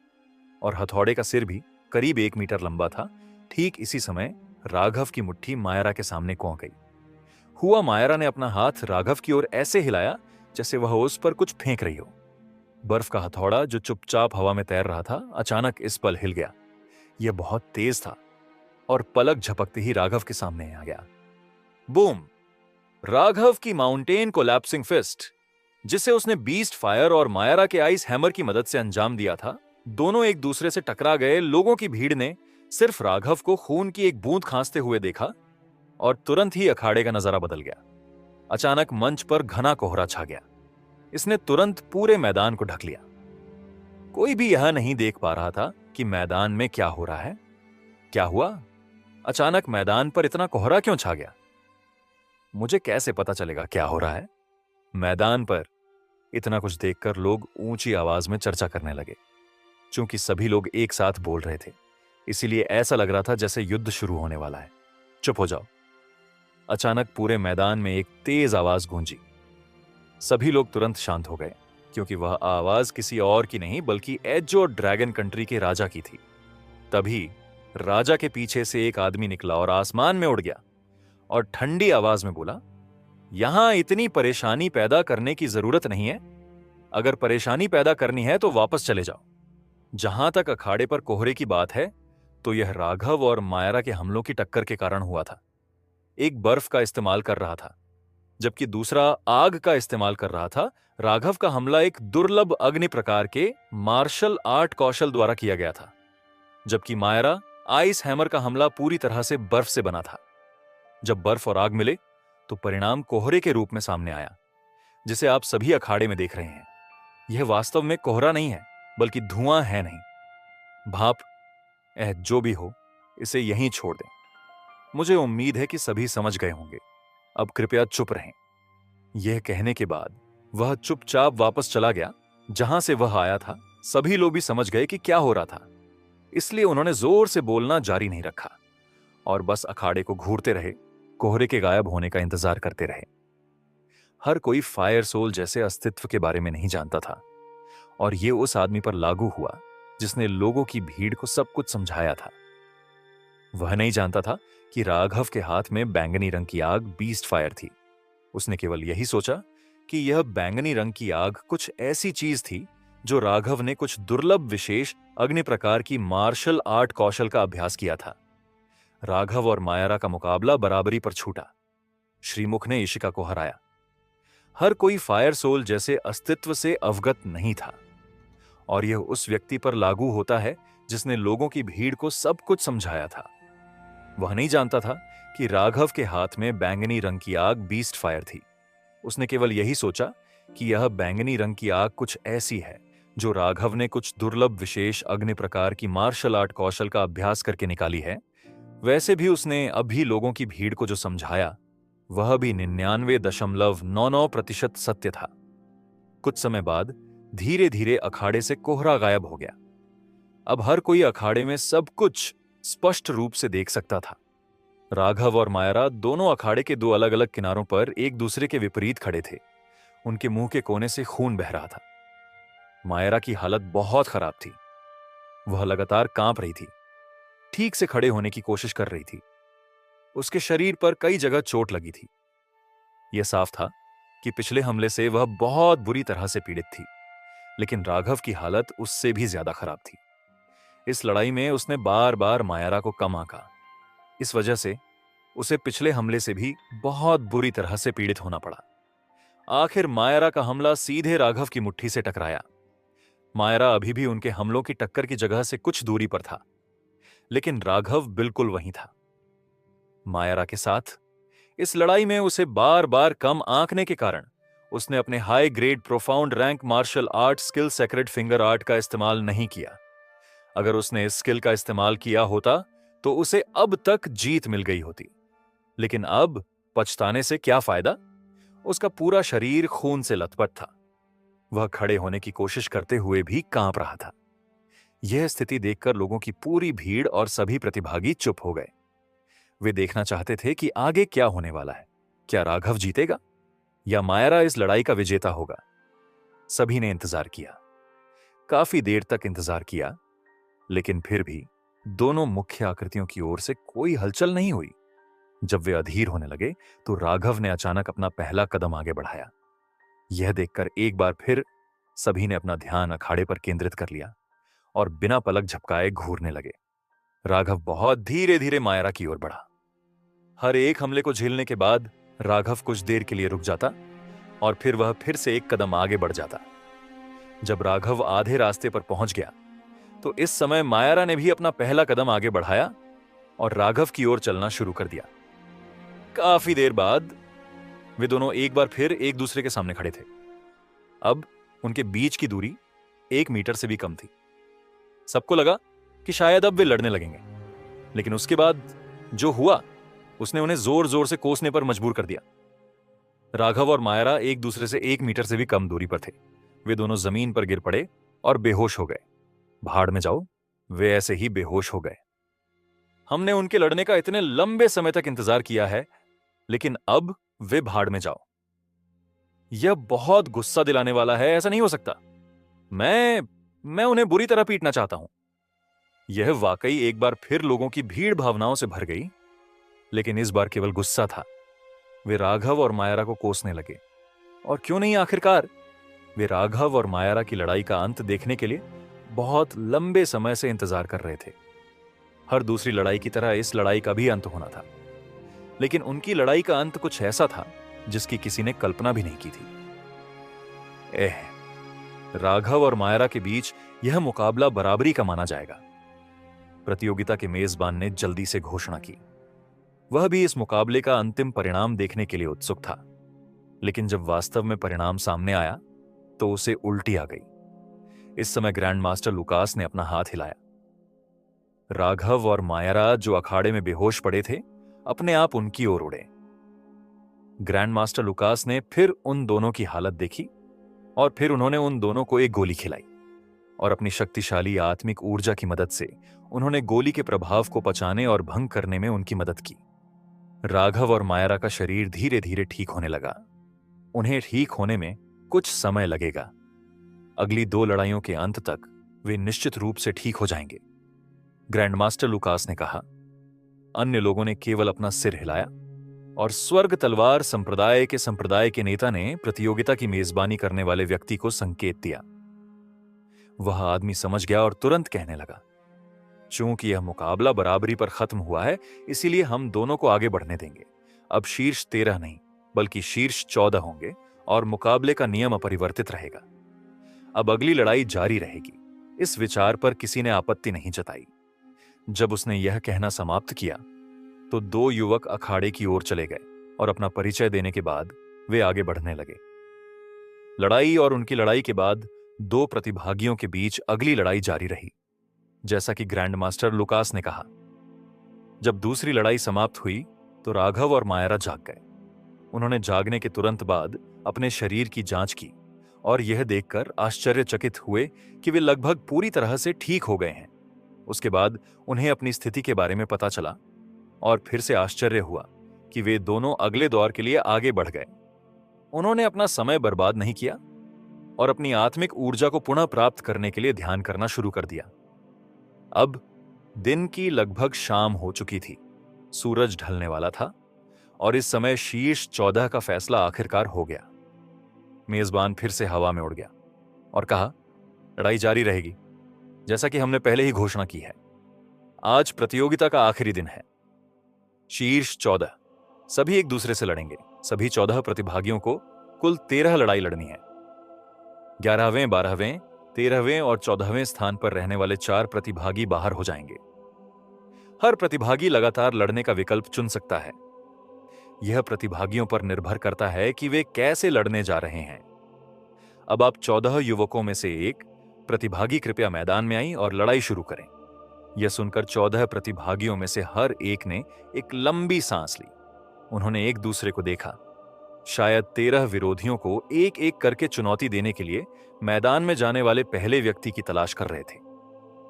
और हथौड़े का सिर भी करीब 1 मीटर लंबा था। ठीक इसी समय राघव की मुट्ठी मायारा के सामने कौंक गई। हुआ मायारा ने अपना हाथ राघव की ओर ऐसे हिलाया जैसे वह उस पर कुछ फेंक रही हो। बर्फ का हथौड़ा जो चुपचाप हवा में तैर रहा था, अचानक इस पल हिल गया। यह बहुत तेज था और पलक झपकते ही राघव के सामने आ गया। बूम! राघव की माउंटेन कोलैप्सिंग फिस्ट, जिसे उसने बीस्ट फायर और मायारा के आइस हैमर की मदद से अंजाम दिया था, दोनों एक दूसरे से टकरा गए। लोगों की भीड़ ने सिर्फ राघव को खून की एक बूंद खांसते हुए देखा और तुरंत ही अखाड़े का नजारा बदल गया। अचानक मंच पर घना कोहरा छा गया। इसने तुरंत पूरे मैदान को ढक लिया। कोई भी यह नहीं देख पा रहा था कि मैदान में क्या हो रहा है। क्या हुआ? अचानक मैदान पर इतना कोहरा क्यों छा गया? मुझे कैसे पता चलेगा क्या हो रहा है? मैदान पर इतना कुछ देखकर लोग ऊंची आवाज में चर्चा करने लगे। चूंकि सभी लोग एक साथ बोल रहे थे, इसीलिए ऐसा लग रहा था जैसे युद्ध शुरू होने वाला है। चुप हो जाओ! अचानक पूरे मैदान में एक तेज आवाज गूंजी। सभी लोग तुरंत शांत हो गए, क्योंकि वह आवाज किसी और की नहीं बल्कि एज और ड्रैगन कंट्री के राजा की थी। तभी राजा के पीछे से एक आदमी निकला और आसमान में उड़ गया और ठंडी आवाज में बोला, यहां इतनी परेशानी पैदा करने की जरूरत नहीं है। अगर परेशानी पैदा करनी है तो वापस चले जाओ। जहां तक अखाड़े पर कोहरे की बात है, तो यह राघव और मायारा के हमलों की टक्कर के कारण हुआ था। एक बर्फ का इस्तेमाल कर रहा था, जबकि दूसरा आग का इस्तेमाल कर रहा था। राघव का हमला एक दुर्लभ अग्नि प्रकार के मार्शल आर्ट कौशल द्वारा किया गया था, जबकि मायरा आइस हैमर का हमला पूरी तरह से बर्फ से बना था। जब बर्फ और आग मिले तो परिणाम कोहरे के रूप में सामने आया, जिसे आप सभी अखाड़े में देख रहे हैं। यह वास्तव में कोहरा नहीं है, बल्कि धुआं है। नहीं, भाप, जो भी हो, इसे यहीं छोड़ दें। मुझे उम्मीद है कि सभी समझ गए होंगे। अब कृपया चुप रहें। यह कहने के बाद वह चुपचाप वापस चला गया जहां से वह आया था। सभी लोग भी समझ गए कि क्या हो रहा था, इसलिए उन्होंने जोर से बोलना जारी नहीं रखा और बस अखाड़े को घूरते रहे, कोहरे के गायब होने का इंतजार करते रहे। हर कोई फायर सोल जैसे अस्तित्व के बारे में नहीं जानता था, और यह उस आदमी पर लागू हुआ जिसने लोगों की भीड़ को सब कुछ समझाया था। वह नहीं जानता था कि राघव के हाथ में बैंगनी रंग की आग बीस्ट फायर थी। उसने केवल यही सोचा कि यह बैंगनी रंग की आग कुछ ऐसी चीज थी जो राघव ने कुछ दुर्लभ विशेष अग्नि प्रकार की मार्शल आर्ट कौशल का अभ्यास किया था। राघव और मायारा का मुकाबला बराबरी पर छूटा। श्रीमुख ने इशिका को हराया। हर कोई फायर सोल जैसे अस्तित्व से अवगत नहीं था, और यह उस व्यक्ति पर लागू होता है जिसने लोगों की भीड़ को सब कुछ समझाया था। वह नहीं जानता था कि राघव के हाथ में बैंगनी रंग की आग बीस्ट फायर थी। उसने केवल यही सोचा कि यह बैंगनी रंग की आग कुछ ऐसी है जो राघव ने कुछ दुर्लभ विशेष अग्नि प्रकार की मार्शल आर्ट कौशल का अभ्यास करके निकाली है। वैसे भी उसने अभी लोगों की भीड़ को जो समझाया, वह भी 99.99% सत्य था। कुछ समय बाद धीरे धीरे अखाड़े से कोहरा गायब हो गया। अब हर कोई अखाड़े में सब कुछ स्पष्ट रूप से देख सकता था। राघव और मायरा दोनों अखाड़े के 2 अलग अलग किनारों पर एक दूसरे के विपरीत खड़े थे। उनके मुंह के कोने से खून बह रहा था। मायरा की हालत बहुत खराब थी। वह लगातार कांप रही थी, ठीक से खड़े होने की कोशिश कर रही थी। उसके शरीर पर कई जगह चोट लगी थी। यह साफ था कि पिछले हमले से वह बहुत बुरी तरह से पीड़ित थी, लेकिन राघव की हालत उससे भी ज्यादा खराब थी। इस लड़ाई में उसने बार बार मायरा को कम आंका। इस वजह से उसे पिछले हमले से भी बहुत बुरी तरह से पीड़ित होना पड़ा। आखिर मायरा का हमला सीधे राघव की मुट्ठी से टकराया। मायरा अभी भी उनके हमलों की टक्कर की जगह से कुछ दूरी पर था, लेकिन राघव बिल्कुल वहीं था। मायरा के साथ इस लड़ाई में उसे बार बार कम आंकने के कारण उसने अपने high grade profound rank martial art skill sacred finger art का इस्तेमाल नहीं किया। अगर उसने इस स्किल का इस्तेमाल किया होता तो उसे अब तक जीत मिल गई होती। लेकिन अब पछताने से क्या फायदा? उसका पूरा शरीर खून से लथपथ था। वह खड़े होने की कोशिश करते हुए भी कांप रहा था। यह स्थिति देखकर लोगों की पूरी भीड़ और सभी प्रतिभागी चुप हो गए। वे देखना चाहते थे कि आगे क्या होने वाला है। क्या राघव जीतेगा या मायरा इस लड़ाई का विजेता होगा? सभी ने इंतजार किया, काफी देर तक इंतजार किया, लेकिन फिर भी दोनों मुख्य आकृतियों की ओर से कोई हलचल नहीं हुई। जब वे अधीर होने लगे तो राघव ने अचानक अपना पहला कदम आगे बढ़ाया। यह देखकर एक बार फिर सभी ने अपना ध्यान अखाड़े पर केंद्रित कर लिया और बिना पलक झपकाए घूरने लगे। राघव बहुत धीरे धीरे मायरा की ओर बढ़ा। हर एक हमले को झेलने के बाद राघव कुछ देर के लिए रुक जाता और फिर वह फिर से एक कदम आगे बढ़ जाता। जब राघव आधे रास्ते पर पहुंच गया तो इस समय मायरा ने भी अपना पहला कदम आगे बढ़ाया और राघव की ओर चलना शुरू कर दिया। काफी देर बाद वे दोनों एक बार फिर एक दूसरे के सामने खड़े थे। अब उनके बीच की दूरी 1 मीटर से भी कम थी। सबको लगा कि शायद अब वे लड़ने लगेंगे, लेकिन उसके बाद जो हुआ उसने उन्हें जोर जोर से कोसने पर मजबूर कर दिया। राघव और मायरा एक दूसरे से 1 मीटर से भी कम दूरी पर थे। वे दोनों जमीन पर गिर पड़े और बेहोश हो गए। भाड़ में जाओ, वे ऐसे ही बेहोश हो गए। हमने उनके लड़ने का इतने लंबे समय तक इंतजार किया है, लेकिन अब वे भाड़ में जाओ। यह बहुत गुस्सा दिलाने वाला है, ऐसा नहीं हो सकता। मैं उन्हें बुरी तरह पीटना चाहता हूं। यह वाकई एक बार फिर लोगों की भीड़ भावनाओं से भर गई, लेकिन इस बार केवल गुस्सा था। वे राघव और मायरा को कोसने लगे। और क्यों नहीं, आखिरकार वे राघव और मायरा की लड़ाई का अंत देखने के लिए बहुत लंबे समय से इंतजार कर रहे थे। हर दूसरी लड़ाई की तरह इस लड़ाई का भी अंत होना था, लेकिन उनकी लड़ाई का अंत कुछ ऐसा था जिसकी किसी ने कल्पना भी नहीं की थी। राघव और मायरा के बीच यह मुकाबला बराबरी का माना जाएगा। प्रतियोगिता के मेजबान ने जल्दी से घोषणा की। वह भी इस मुकाबले का अंतिम परिणाम देखने के लिए उत्सुक था, लेकिन जब वास्तव में परिणाम सामने आया तो उसे उल्टी आ गई। इस समय ग्रैंड मास्टर लुकास ने अपना हाथ हिलाया। राघव और मायरा, जो अखाड़े में बेहोश पड़े थे, अपने आप उनकी ओर उड़े। ग्रैंड मास्टर लुकास ने फिर उन दोनों की हालत देखी और फिर उन्होंने उन दोनों को एक गोली खिलाई और अपनी शक्तिशाली आत्मिक ऊर्जा की मदद से उन्होंने गोली के प्रभाव को पचाने और भंग करने में उनकी मदद की। राघव और मायरा का शरीर धीरे धीरे ठीक होने लगा। उन्हें ठीक होने में कुछ समय लगेगा। अगली 2 लड़ाइयों के अंत तक वे निश्चित रूप से ठीक हो जाएंगे, ग्रैंडमास्टर लुकास ने कहा। अन्य लोगों ने केवल अपना सिर हिलाया और स्वर्ग तलवार संप्रदाय के नेता ने प्रतियोगिता की मेजबानी करने वाले व्यक्ति को संकेत दिया। वह आदमी समझ गया और तुरंत कहने लगा, चूंकि यह मुकाबला बराबरी पर खत्म हुआ है, इसीलिए हम दोनों को आगे बढ़ने देंगे। अब शीर्ष 13 नहीं बल्कि शीर्ष 14 होंगे और मुकाबले का नियम अपरिवर्तित रहेगा। अब अगली लड़ाई जारी रहेगी। इस विचार पर किसी ने आपत्ति नहीं जताई। जब उसने यह कहना समाप्त किया तो 2 युवक अखाड़े की ओर चले गए और अपना परिचय देने के बाद वे आगे बढ़ने लगे। लड़ाई और उनकी लड़ाई के बाद 2 प्रतिभागियों के बीच अगली लड़ाई जारी रही, जैसा कि ग्रैंड मास्टर लुकास ने कहा। जब दूसरी लड़ाई समाप्त हुई तो राघव और मायरा जाग गए। उन्होंने जागने के तुरंत बाद अपने शरीर की जांच की और यह देखकर आश्चर्यचकित हुए कि वे लगभग पूरी तरह से ठीक हो गए हैं। उसके बाद उन्हें अपनी स्थिति के बारे में पता चला और फिर से आश्चर्य हुआ कि वे दोनों अगले दौर के लिए आगे बढ़ गए। उन्होंने अपना समय बर्बाद नहीं किया और अपनी आत्मिक ऊर्जा को पुनः प्राप्त करने के लिए ध्यान करना शुरू कर दिया। अब दिन की लगभग शाम हो चुकी थी। सूरज ढलने वाला था और इस समय शीर्ष 14 का फैसला आखिरकार हो गया। मेजबान फिर से हवा में उड़ गया और कहा, लड़ाई जारी रहेगी, जैसा कि हमने पहले ही घोषणा की है। आज प्रतियोगिता का आखिरी दिन है। शीर्ष 14 सभी एक दूसरे से लड़ेंगे। सभी 14 प्रतिभागियों को कुल 13 लड़ाई लड़नी है। 11वें, 12वें, 13वें और 14वें स्थान पर रहने वाले 4 प्रतिभागी बाहर हो जाएंगे। हर प्रतिभागी लगातार लड़ने का विकल्प चुन सकता है। यह प्रतिभागियों पर निर्भर करता है कि वे कैसे लड़ने जा रहे हैं। अब आप 14 युवकों में से एक प्रतिभागी कृपया मैदान में आई और लड़ाई शुरू करें। यह सुनकर 14 प्रतिभागियों में से हर एक ने एक लंबी सांस ली। उन्होंने एक दूसरे को देखा। शायद 13 विरोधियों को एक एक करके चुनौती देने के लिए मैदान में जाने वाले पहले व्यक्ति की तलाश कर रहे थे।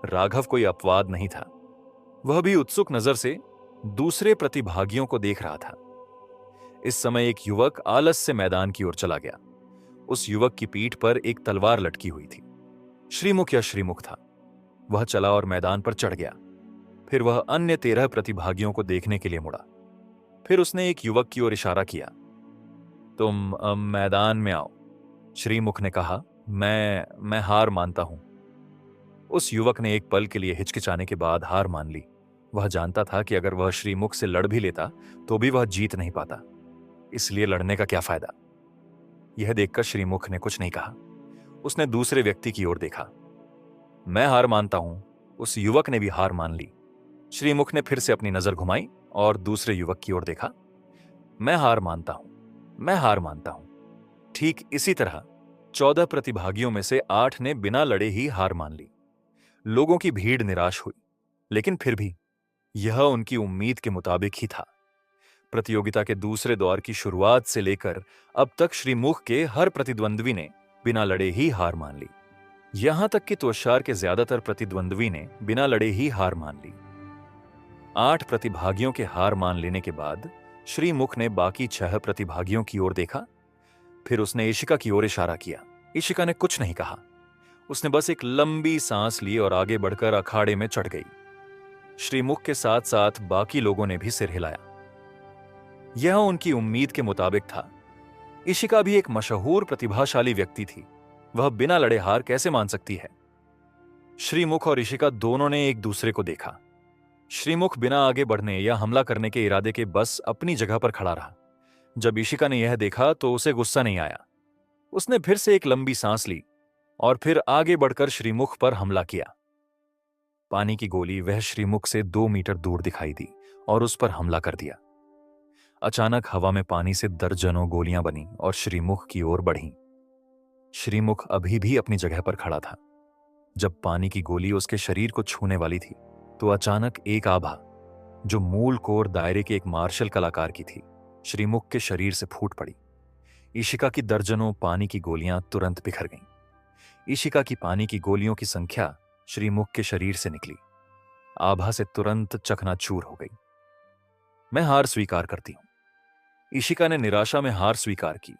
राघव कोई अपवाद नहीं था। वह भी उत्सुक नजर से दूसरे प्रतिभागियों को देख रहा था। इस समय एक युवक आलस से मैदान की ओर चला गया। उस युवक की पीठ पर एक तलवार लटकी हुई थी। श्रीमुख या श्रीमुख था। वह चला और मैदान पर चढ़ गया। फिर वह अन्य 13 प्रतिभागियों को देखने के लिए मुड़ा। फिर उसने एक युवक की ओर इशारा किया। तुम मैदान में आओ। श्रीमुख ने कहा, मैं हार मानता हूं। उस युवक ने एक पल के लिए हिचकिचाने के बाद हार मान ली। वह जानता था कि अगर वह श्रीमुख से लड़ भी लेता तो भी वह जीत नहीं पाता, इसलिए लड़ने का क्या फायदा। यह देखकर श्रीमुख ने कुछ नहीं कहा। उसने दूसरे व्यक्ति की ओर देखा। मैं हार मानता हूं। उस युवक ने भी हार मान ली। श्रीमुख ने फिर से अपनी नजर घुमाई और दूसरे युवक की ओर देखा। मैं हार मानता हूं, मैं हार मानता हूं। ठीक इसी तरह 14 प्रतिभागियों में से 8 ने बिना लड़े ही हार मान ली। लोगों की भीड़ निराश हुई, लेकिन फिर भी यह उनकी उम्मीद के मुताबिक ही था। प्रतियोगिता के दूसरे दौर की शुरुआत से लेकर अब तक श्रीमुख के हर प्रतिद्वंद्वी ने बिना लड़े ही हार मान ली। यहां तक कि तुषार के ज्यादातर प्रतिद्वंद्वी ने बिना लड़े ही हार मान ली। 8 प्रतिभागियों के हार मान लेने के बाद श्रीमुख ने बाकी 6 प्रतिभागियों की ओर देखा। फिर उसने इशिका की ओर इशारा किया। इशिका ने कुछ नहीं कहा। उसने बस एक लंबी सांस ली और आगे बढ़कर अखाड़े में चढ़ गई। श्रीमुख के साथ साथ बाकी लोगों ने भी सिर हिलाया। यह उनकी उम्मीद के मुताबिक था। इशिका भी एक मशहूर प्रतिभाशाली व्यक्ति थी। वह बिना लड़े हार कैसे मान सकती है। श्रीमुख और इशिका दोनों ने एक दूसरे को देखा। श्रीमुख बिना आगे बढ़ने या हमला करने के इरादे के बस अपनी जगह पर खड़ा रहा। जब इशिका ने यह देखा तो उसे गुस्सा नहीं आया। उसने फिर से एक लंबी सांस ली और फिर आगे बढ़कर श्रीमुख पर हमला किया। पानी की गोली वह श्रीमुख से 2 मीटर दूर दिखाई दी और उस पर हमला कर दिया। अचानक हवा में पानी से दर्जनों गोलियां बनी और श्रीमुख की ओर बढ़ीं। श्रीमुख अभी भी अपनी जगह पर खड़ा था। जब पानी की गोली उसके शरीर को छूने वाली थी तो अचानक एक आभा, जो मूल कोर दायरे के एक मार्शल कलाकार की थी, श्रीमुख के शरीर से फूट पड़ी। इशिका की दर्जनों पानी की गोलियां तुरंत बिखर गईं। इशिका की पानी की गोलियों की संख्या श्रीमुख के शरीर से निकली। आभा से तुरंत चकनाचूर हो गई। मैं हार स्वीकार करती हूं। इशिका ने निराशा में हार स्वीकार की।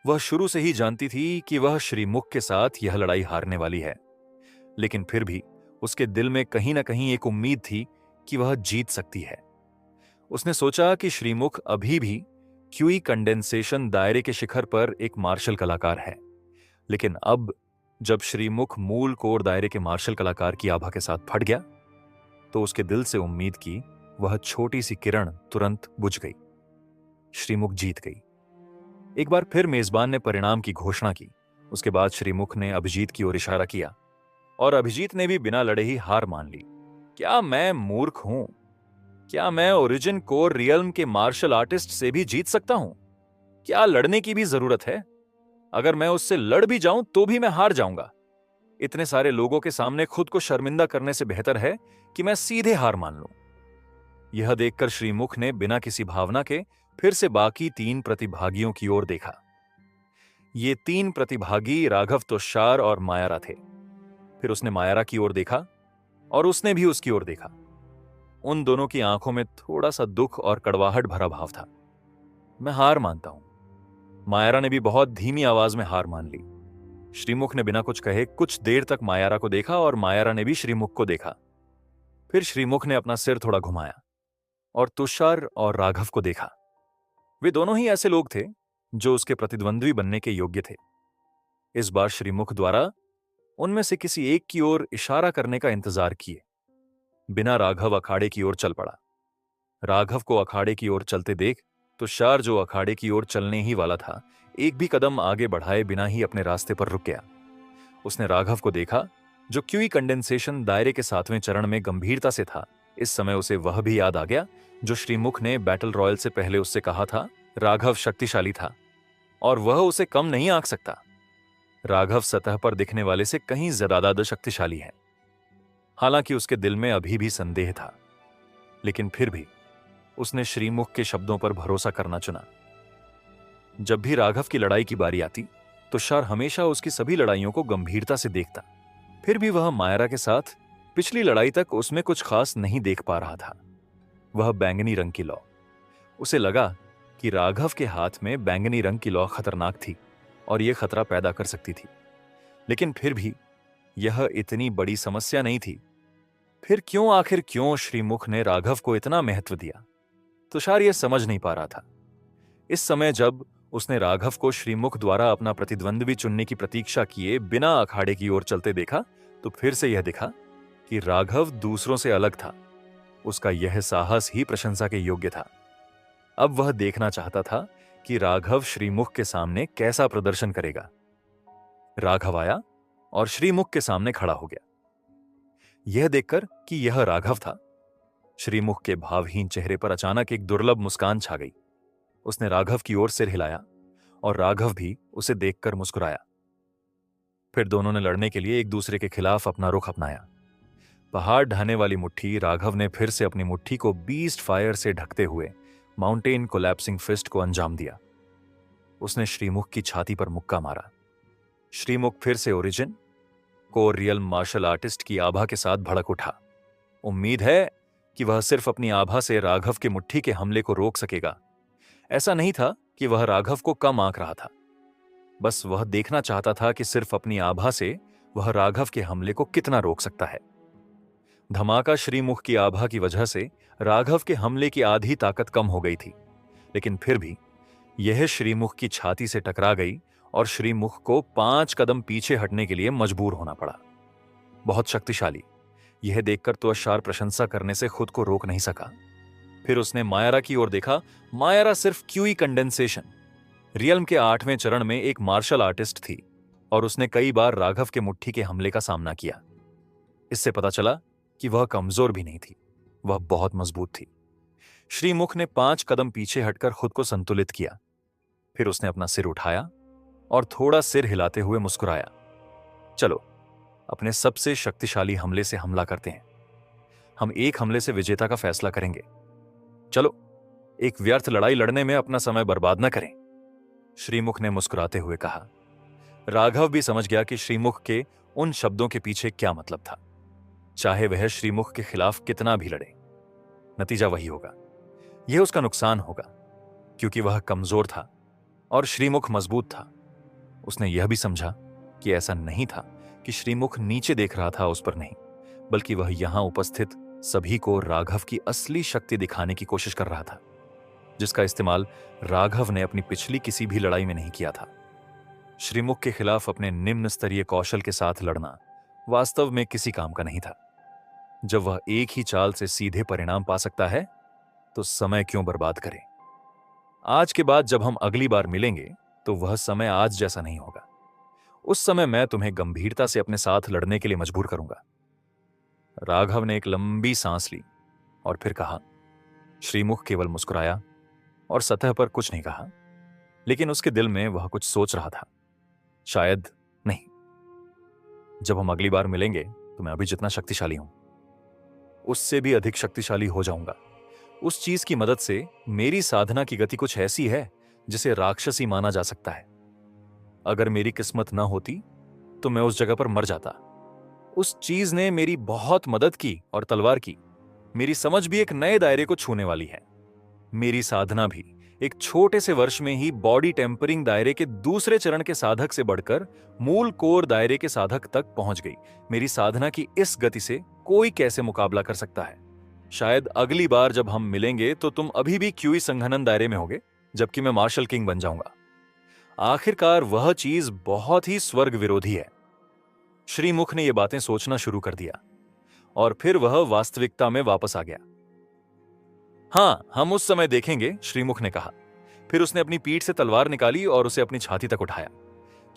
वह शुरू से ही जानती थी कि वह श्रीमुख के साथ यह लड़ाई हारने वाली है, लेकिन फिर भी उसके दिल में कहीं ना कहीं एक उम्मीद थी कि वह जीत सकती है। उसने सोचा कि श्रीमुख अभी भी क्यूई कंडेंसेशन दायरे के शिखर पर एक मार्शल कलाकार है, लेकिन अब जब श्रीमुख मूल कोर दायरे के मार्शल कलाकार की आभा के साथ फट गया तो उसके दिल से उम्मीद की वह छोटी सी किरण तुरंत बुझ गई। श्रीमुख जीत गई। एक बार फिर मेजबान ने परिणाम की घोषणा की। उसके बाद श्रीमुख ने अभिजीत की ओर इशारा किया और अभिजीत ने भी बिना लड़े ही हार मान ली। क्या मैं मूर्ख हूं? क्या मैं ओरिजिन कोर रियल्म के मार्शल आर्टिस्ट से भी जीत सकता हूं? क्या लड़ने की भी जरूरत है? अगर मैं उससे लड़ भी जाऊं तो भी मैं हार जाऊंगा। इतने सारे लोगों के सामने खुद को शर्मिंदा करने से बेहतर है कि मैं सीधे हार मान लूं। यह देखकर श्रीमुख ने बिना किसी भावना के फिर से बाकी 3 प्रतिभागियों की ओर देखा। ये 3 प्रतिभागी राघव, तुषार और मायारा थे। फिर उसने मायारा की ओर देखा और उसने भी उसकी ओर देखा। उन दोनों की आंखों में थोड़ा सा दुख और कड़वाहट भरा भाव था। मैं हार मानता हूं। मायारा ने भी बहुत धीमी आवाज में हार मान ली। श्रीमुख ने बिना कुछ कहे कुछ देर तक मायारा को देखा और मायारा ने भी श्रीमुख को देखा। फिर श्रीमुख ने अपना सिर थोड़ा घुमाया और तुषार और राघव को देखा। वे दोनों ही ऐसे लोग थे जो उसके प्रतिद्वंद्वी बनने के योग्य थे। इस बार श्रीमुख द्वारा उनमें से किसी एक की ओर इशारा करने का इंतजार किए बिना राघव अखाड़े की ओर चल पड़ा। राघव को अखाड़े की ओर चलते देख तुषार, जो अखाड़े की ओर चलने ही वाला था, एक भी कदम आगे बढ़ाए बिना ही अपने रास्ते पर रुक गया। उसने राघव को देखा जो क्यूई कंडेंसेशन दायरे के 7वें चरण में गंभीरता से था। इस समय उसे वह भी याद आ गया जो श्रीमुख ने बैटल रॉयल से पहले उससे कहा था। राघव शक्तिशाली था और वह उसे कम नहीं आंक सकता। राघव सतह पर दिखने वाले से कहीं ज्यादा शक्तिशाली है। हालांकि उसके दिल में अभी भी संदेह था, लेकिन फिर भी उसने श्रीमुख के शब्दों पर भरोसा करना चुना। जब भी राघव की लड़ाई की बारी आती, तुषार हमेशा उसकी सभी लड़ाइयों को गंभीरता से देखता। फिर भी वह मायरा के साथ पिछली लड़ाई तक उसमें कुछ खास नहीं देख पा रहा था। वह बैंगनी रंग की लौ, उसे लगा कि राघव के हाथ में बैंगनी रंग की लौ खतरनाक थी और यह खतरा पैदा कर सकती थी। लेकिन फिर भी यह इतनी बड़ी समस्या नहीं थी। फिर आखिर क्यों श्रीमुख ने राघव को इतना महत्व दिया? तुषार यह समझ नहीं पा रहा था। इस समय जब उसने राघव को श्रीमुख द्वारा अपना प्रतिद्वंद्वी चुनने की प्रतीक्षा किए बिना अखाड़े की ओर चलते देखा, तो फिर से यह दिखा कि राघव दूसरों से अलग था। उसका यह साहस ही प्रशंसा के योग्य था। अब वह देखना चाहता था कि राघव श्रीमुख के सामने कैसा प्रदर्शन करेगा। राघव आया और श्रीमुख के सामने खड़ा हो गया। यह देखकर कि यह राघव था, श्रीमुख के भावहीन चेहरे पर अचानक एक दुर्लभ मुस्कान छा गई। उसने राघव की ओर सिर हिलाया और राघव भी उसे देखकर मुस्कुराया। फिर दोनों ने लड़ने के लिए एक दूसरे के खिलाफ अपना रुख अपनाया। पहाड़ ढाने वाली मुट्ठी राघव ने फिर से अपनी मुट्ठी को बीस्ट फायर से ढकते हुए माउंटेन कोलैप्सिंग फिस्ट को अंजाम दिया। उसने श्रीमुख की छाती पर मुक्का मारा। श्रीमुख फिर से ओरिजिन को रियल मार्शल आर्टिस्ट की आभा के साथ भड़क उठा। उम्मीद है कि वह सिर्फ अपनी आभा से राघव के मुट्ठी के हमले को रोक सकेगा। ऐसा नहीं था कि वह राघव को कम आंक रहा था, बस वह देखना चाहता था कि सिर्फ अपनी आभा से वह राघव के हमले को कितना रोक सकता है। धमाका श्रीमुख की आभा की वजह से राघव के हमले की आधी ताकत कम हो गई थी, लेकिन फिर भी यह श्रीमुख की छाती से टकरा गई और श्रीमुख को 5 कदम पीछे हटने के लिए मजबूर होना पड़ा। बहुत शक्तिशाली। यह देखकर तुषार प्रशंसा करने से खुद को रोक नहीं सका। फिर उसने मायरा की ओर देखा। मायरा सिर्फ क्यूई कंडेंसेशन रियल्म के 8वें चरण में एक मार्शल आर्टिस्ट थी और उसने कई बार राघव के मुट्ठी के हमले का सामना किया। इससे पता चला कि वह कमजोर भी नहीं थी, वह बहुत मजबूत थी। श्रीमुख ने 5 कदम पीछे हटकर खुद को संतुलित किया। फिर उसने अपना सिर उठाया और थोड़ा सिर हिलाते हुए मुस्कुराया। चलो, अपने सबसे शक्तिशाली हमले से हमला करते हैं। हम एक हमले से विजेता का फैसला करेंगे। चलो, एक व्यर्थ लड़ाई लड़ने में अपना समय बर्बाद न करें, श्रीमुख ने मुस्कुराते हुए कहा। राघव भी समझ गया कि श्रीमुख के उन शब्दों के पीछे क्या मतलब था। चाहे वह श्रीमुख के खिलाफ कितना भी लड़े, नतीजा वही होगा। यह उसका नुकसान होगा, क्योंकि वह कमजोर था और श्रीमुख मजबूत था। उसने यह भी समझा कि ऐसा नहीं था कि श्रीमुख नीचे देख रहा था उस पर नहीं, बल्कि वह यहां उपस्थित सभी को राघव की असली शक्ति दिखाने की कोशिश कर रहा था, जिसका इस्तेमाल राघव ने अपनी पिछली किसी भी लड़ाई में नहीं किया था। श्रीमुख के खिलाफ अपने निम्न स्तरीय कौशल के साथ लड़ना वास्तव में किसी काम का नहीं था। जब वह एक ही चाल से सीधे परिणाम पा सकता है, तो समय क्यों बर्बाद करे। आज के बाद जब हम अगली बार मिलेंगे, तो वह समय आज जैसा नहीं होगा। उस समय मैं तुम्हें गंभीरता से अपने साथ लड़ने के लिए मजबूर करूंगा। राघव ने एक लंबी सांस ली और फिर कहा। श्रीमुख केवल मुस्कुराया और सतह पर कुछ नहीं कहा, लेकिन उसके दिल में वह कुछ सोच रहा था। शायद नहीं, जब हम अगली बार मिलेंगे तो मैं अभी जितना शक्तिशाली हूं, उससे भी अधिक शक्तिशाली हो जाऊंगा। उस चीज की मदद से मेरी साधना की गति कुछ ऐसी है जिसे राक्षसी माना जा सकता है। अगर मेरी किस्मत न होती तो मैं उस जगह पर मर जाता। उस चीज ने मेरी बहुत मदद की और तलवार की। मेरी समझ भी एक नए दायरे को छूने वाली है। मेरी साधना भी एक छोटे से वर्ष में ही बॉडी टेम्परिंग दायरे के दूसरे चरण के साधक से बढ़कर मूल कोर दायरे के साधक तक पहुंच गई। मेरी साधना की इस गति से कोई कैसे मुकाबला कर सकता है। शायद अगली बार जब हम मिलेंगे तो तुम अभी भी क्यूई संघनन दायरे में होगे, जबकि मैं मार्शल किंग बन जाऊंगा। आखिरकार वह चीज बहुत ही स्वर्ग विरोधी है। श्रीमुख ने यह बातें सोचना शुरू कर दिया और फिर वह वास्तविकता में वापस आ गया। हां, हम उस समय देखेंगे, श्रीमुख ने कहा। फिर उसने अपनी पीठ से तलवार निकाली और उसे अपनी छाती तक उठाया।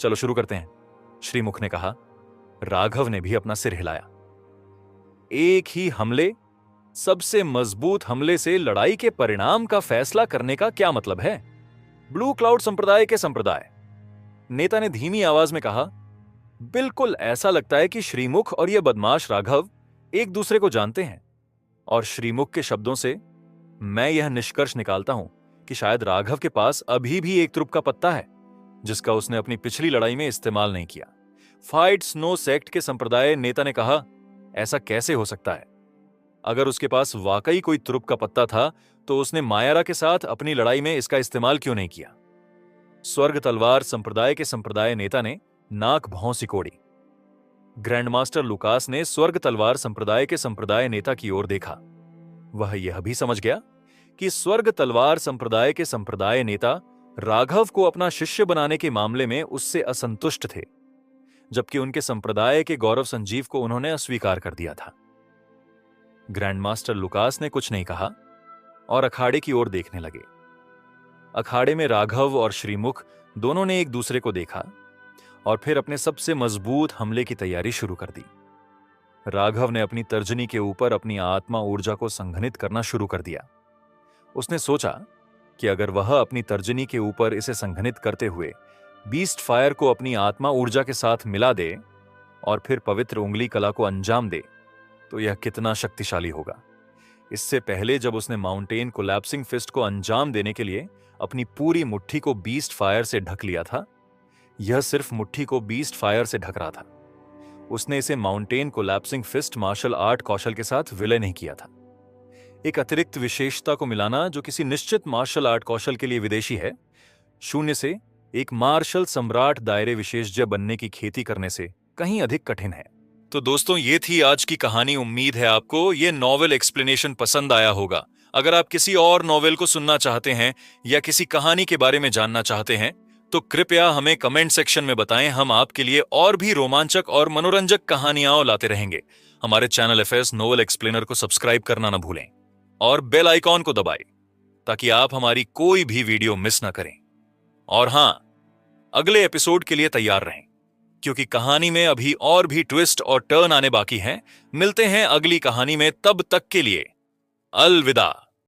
चलो शुरू करते हैं, श्रीमुख ने कहा। राघव ने भी अपना सिर हिलाया। एक ही हमले सबसे मजबूत हमले से लड़ाई के परिणाम का फैसला करने का क्या मतलब है? ब्लू क्लाउड संप्रदाय के संप्रदाय नेता ने धीमी आवाज में कहा, बिल्कुल ऐसा लगता है कि श्रीमुख और यह बदमाश राघव एक दूसरे को जानते हैं। और श्रीमुख के शब्दों से मैं यह निष्कर्ष निकालता हूं कि शायद राघव के पास अभी भी एक तुरुप का पत्ता है जिसका उसने अपनी पिछली लड़ाई में इस्तेमाल नहीं किया। फाइट्स नो सेक्ट के संप्रदाय नेता ने कहा, ऐसा कैसे हो सकता है? अगर उसके पास वाकई कोई तुरुप का पत्ता था तो उसने मायारा के साथ अपनी लड़ाई में इसका इस्तेमाल क्यों नहीं किया? स्वर्ग तलवार संप्रदाय के संप्रदाय नेता ने नाक भौं सिकोड़ी। ग्रैंडमास्टर लुकास ने स्वर्ग तलवार संप्रदाय के संप्रदाय नेता की ओर देखा। वह यह भी समझ गया कि स्वर्ग तलवार संप्रदाय के संप्रदाय नेता राघव को अपना शिष्य बनाने के मामले में उससे असंतुष्ट थे, जबकि उनके संप्रदाय के गौरव संजीव को उन्होंने अस्वीकार कर दिया था। ग्रैंडमास्टर लुकास ने कुछ नहीं कहा और अखाड़े की ओर देखने लगे। अखाड़े में राघव और श्रीमुख दोनों ने एक दूसरे को देखा और फिर अपने सबसे मजबूत हमले की तैयारी शुरू कर दी। राघव ने अपनी तर्जनी के ऊपर अपनी आत्मा ऊर्जा को संघनित करना शुरू कर दिया। उसने सोचा कि अगर वह अपनी तर्जनी के ऊपर इसे संघनित करते हुए बीस्ट फायर को अपनी आत्मा ऊर्जा के साथ मिला दे और फिर पवित्र उंगली कला को अंजाम दे तो यह कितना शक्तिशाली होगा। इससे पहले जब उसने माउंटेन कोलैप्सिंग फिस्ट को अंजाम देने के लिए अपनी पूरी मुट्ठी को बीस्ट फायर से ढक लिया था, यह सिर्फ मुट्ठी को बीस्ट फायर से ढक रहा था। उसने इसे mountain collapsing fist martial art कौशल के साथ विलय नहीं किया था। एक अतिरिक्त विशेषता को मिलाना जो किसी निश्चित मार्शल आर्ट कौशल के लिए विदेशी है, शून्य से एक मार्शल सम्राट दायरे विशेषज्ञ बनने की खेती करने से कहीं अधिक कठिन है। तो दोस्तों, ये थी आज की कहानी। उम्मीद है आपको ये नॉवेल एक्सप्लेनेशन पसंद आया होगा। अगर आप किसी और नॉवेल को सुनना चाहते हैं या किसी कहानी के बारे में जानना चाहते हैं तो कृपया हमें कमेंट सेक्शन में बताएं। हम आपके लिए और भी रोमांचक और मनोरंजक कहानियां लाते रहेंगे। हमारे चैनल एफएस नोवेल एक्सप्लेनर को सब्सक्राइब करना न भूलें और बेल आइकॉन को दबाएं ताकि आप हमारी कोई भी वीडियो मिस ना करें। और हां, अगले एपिसोड के लिए तैयार रहें क्योंकि कहानी में अभी और भी ट्विस्ट और टर्न आने बाकी हैं। मिलते हैं अगली कहानी में, तब तक के लिए अलविदा।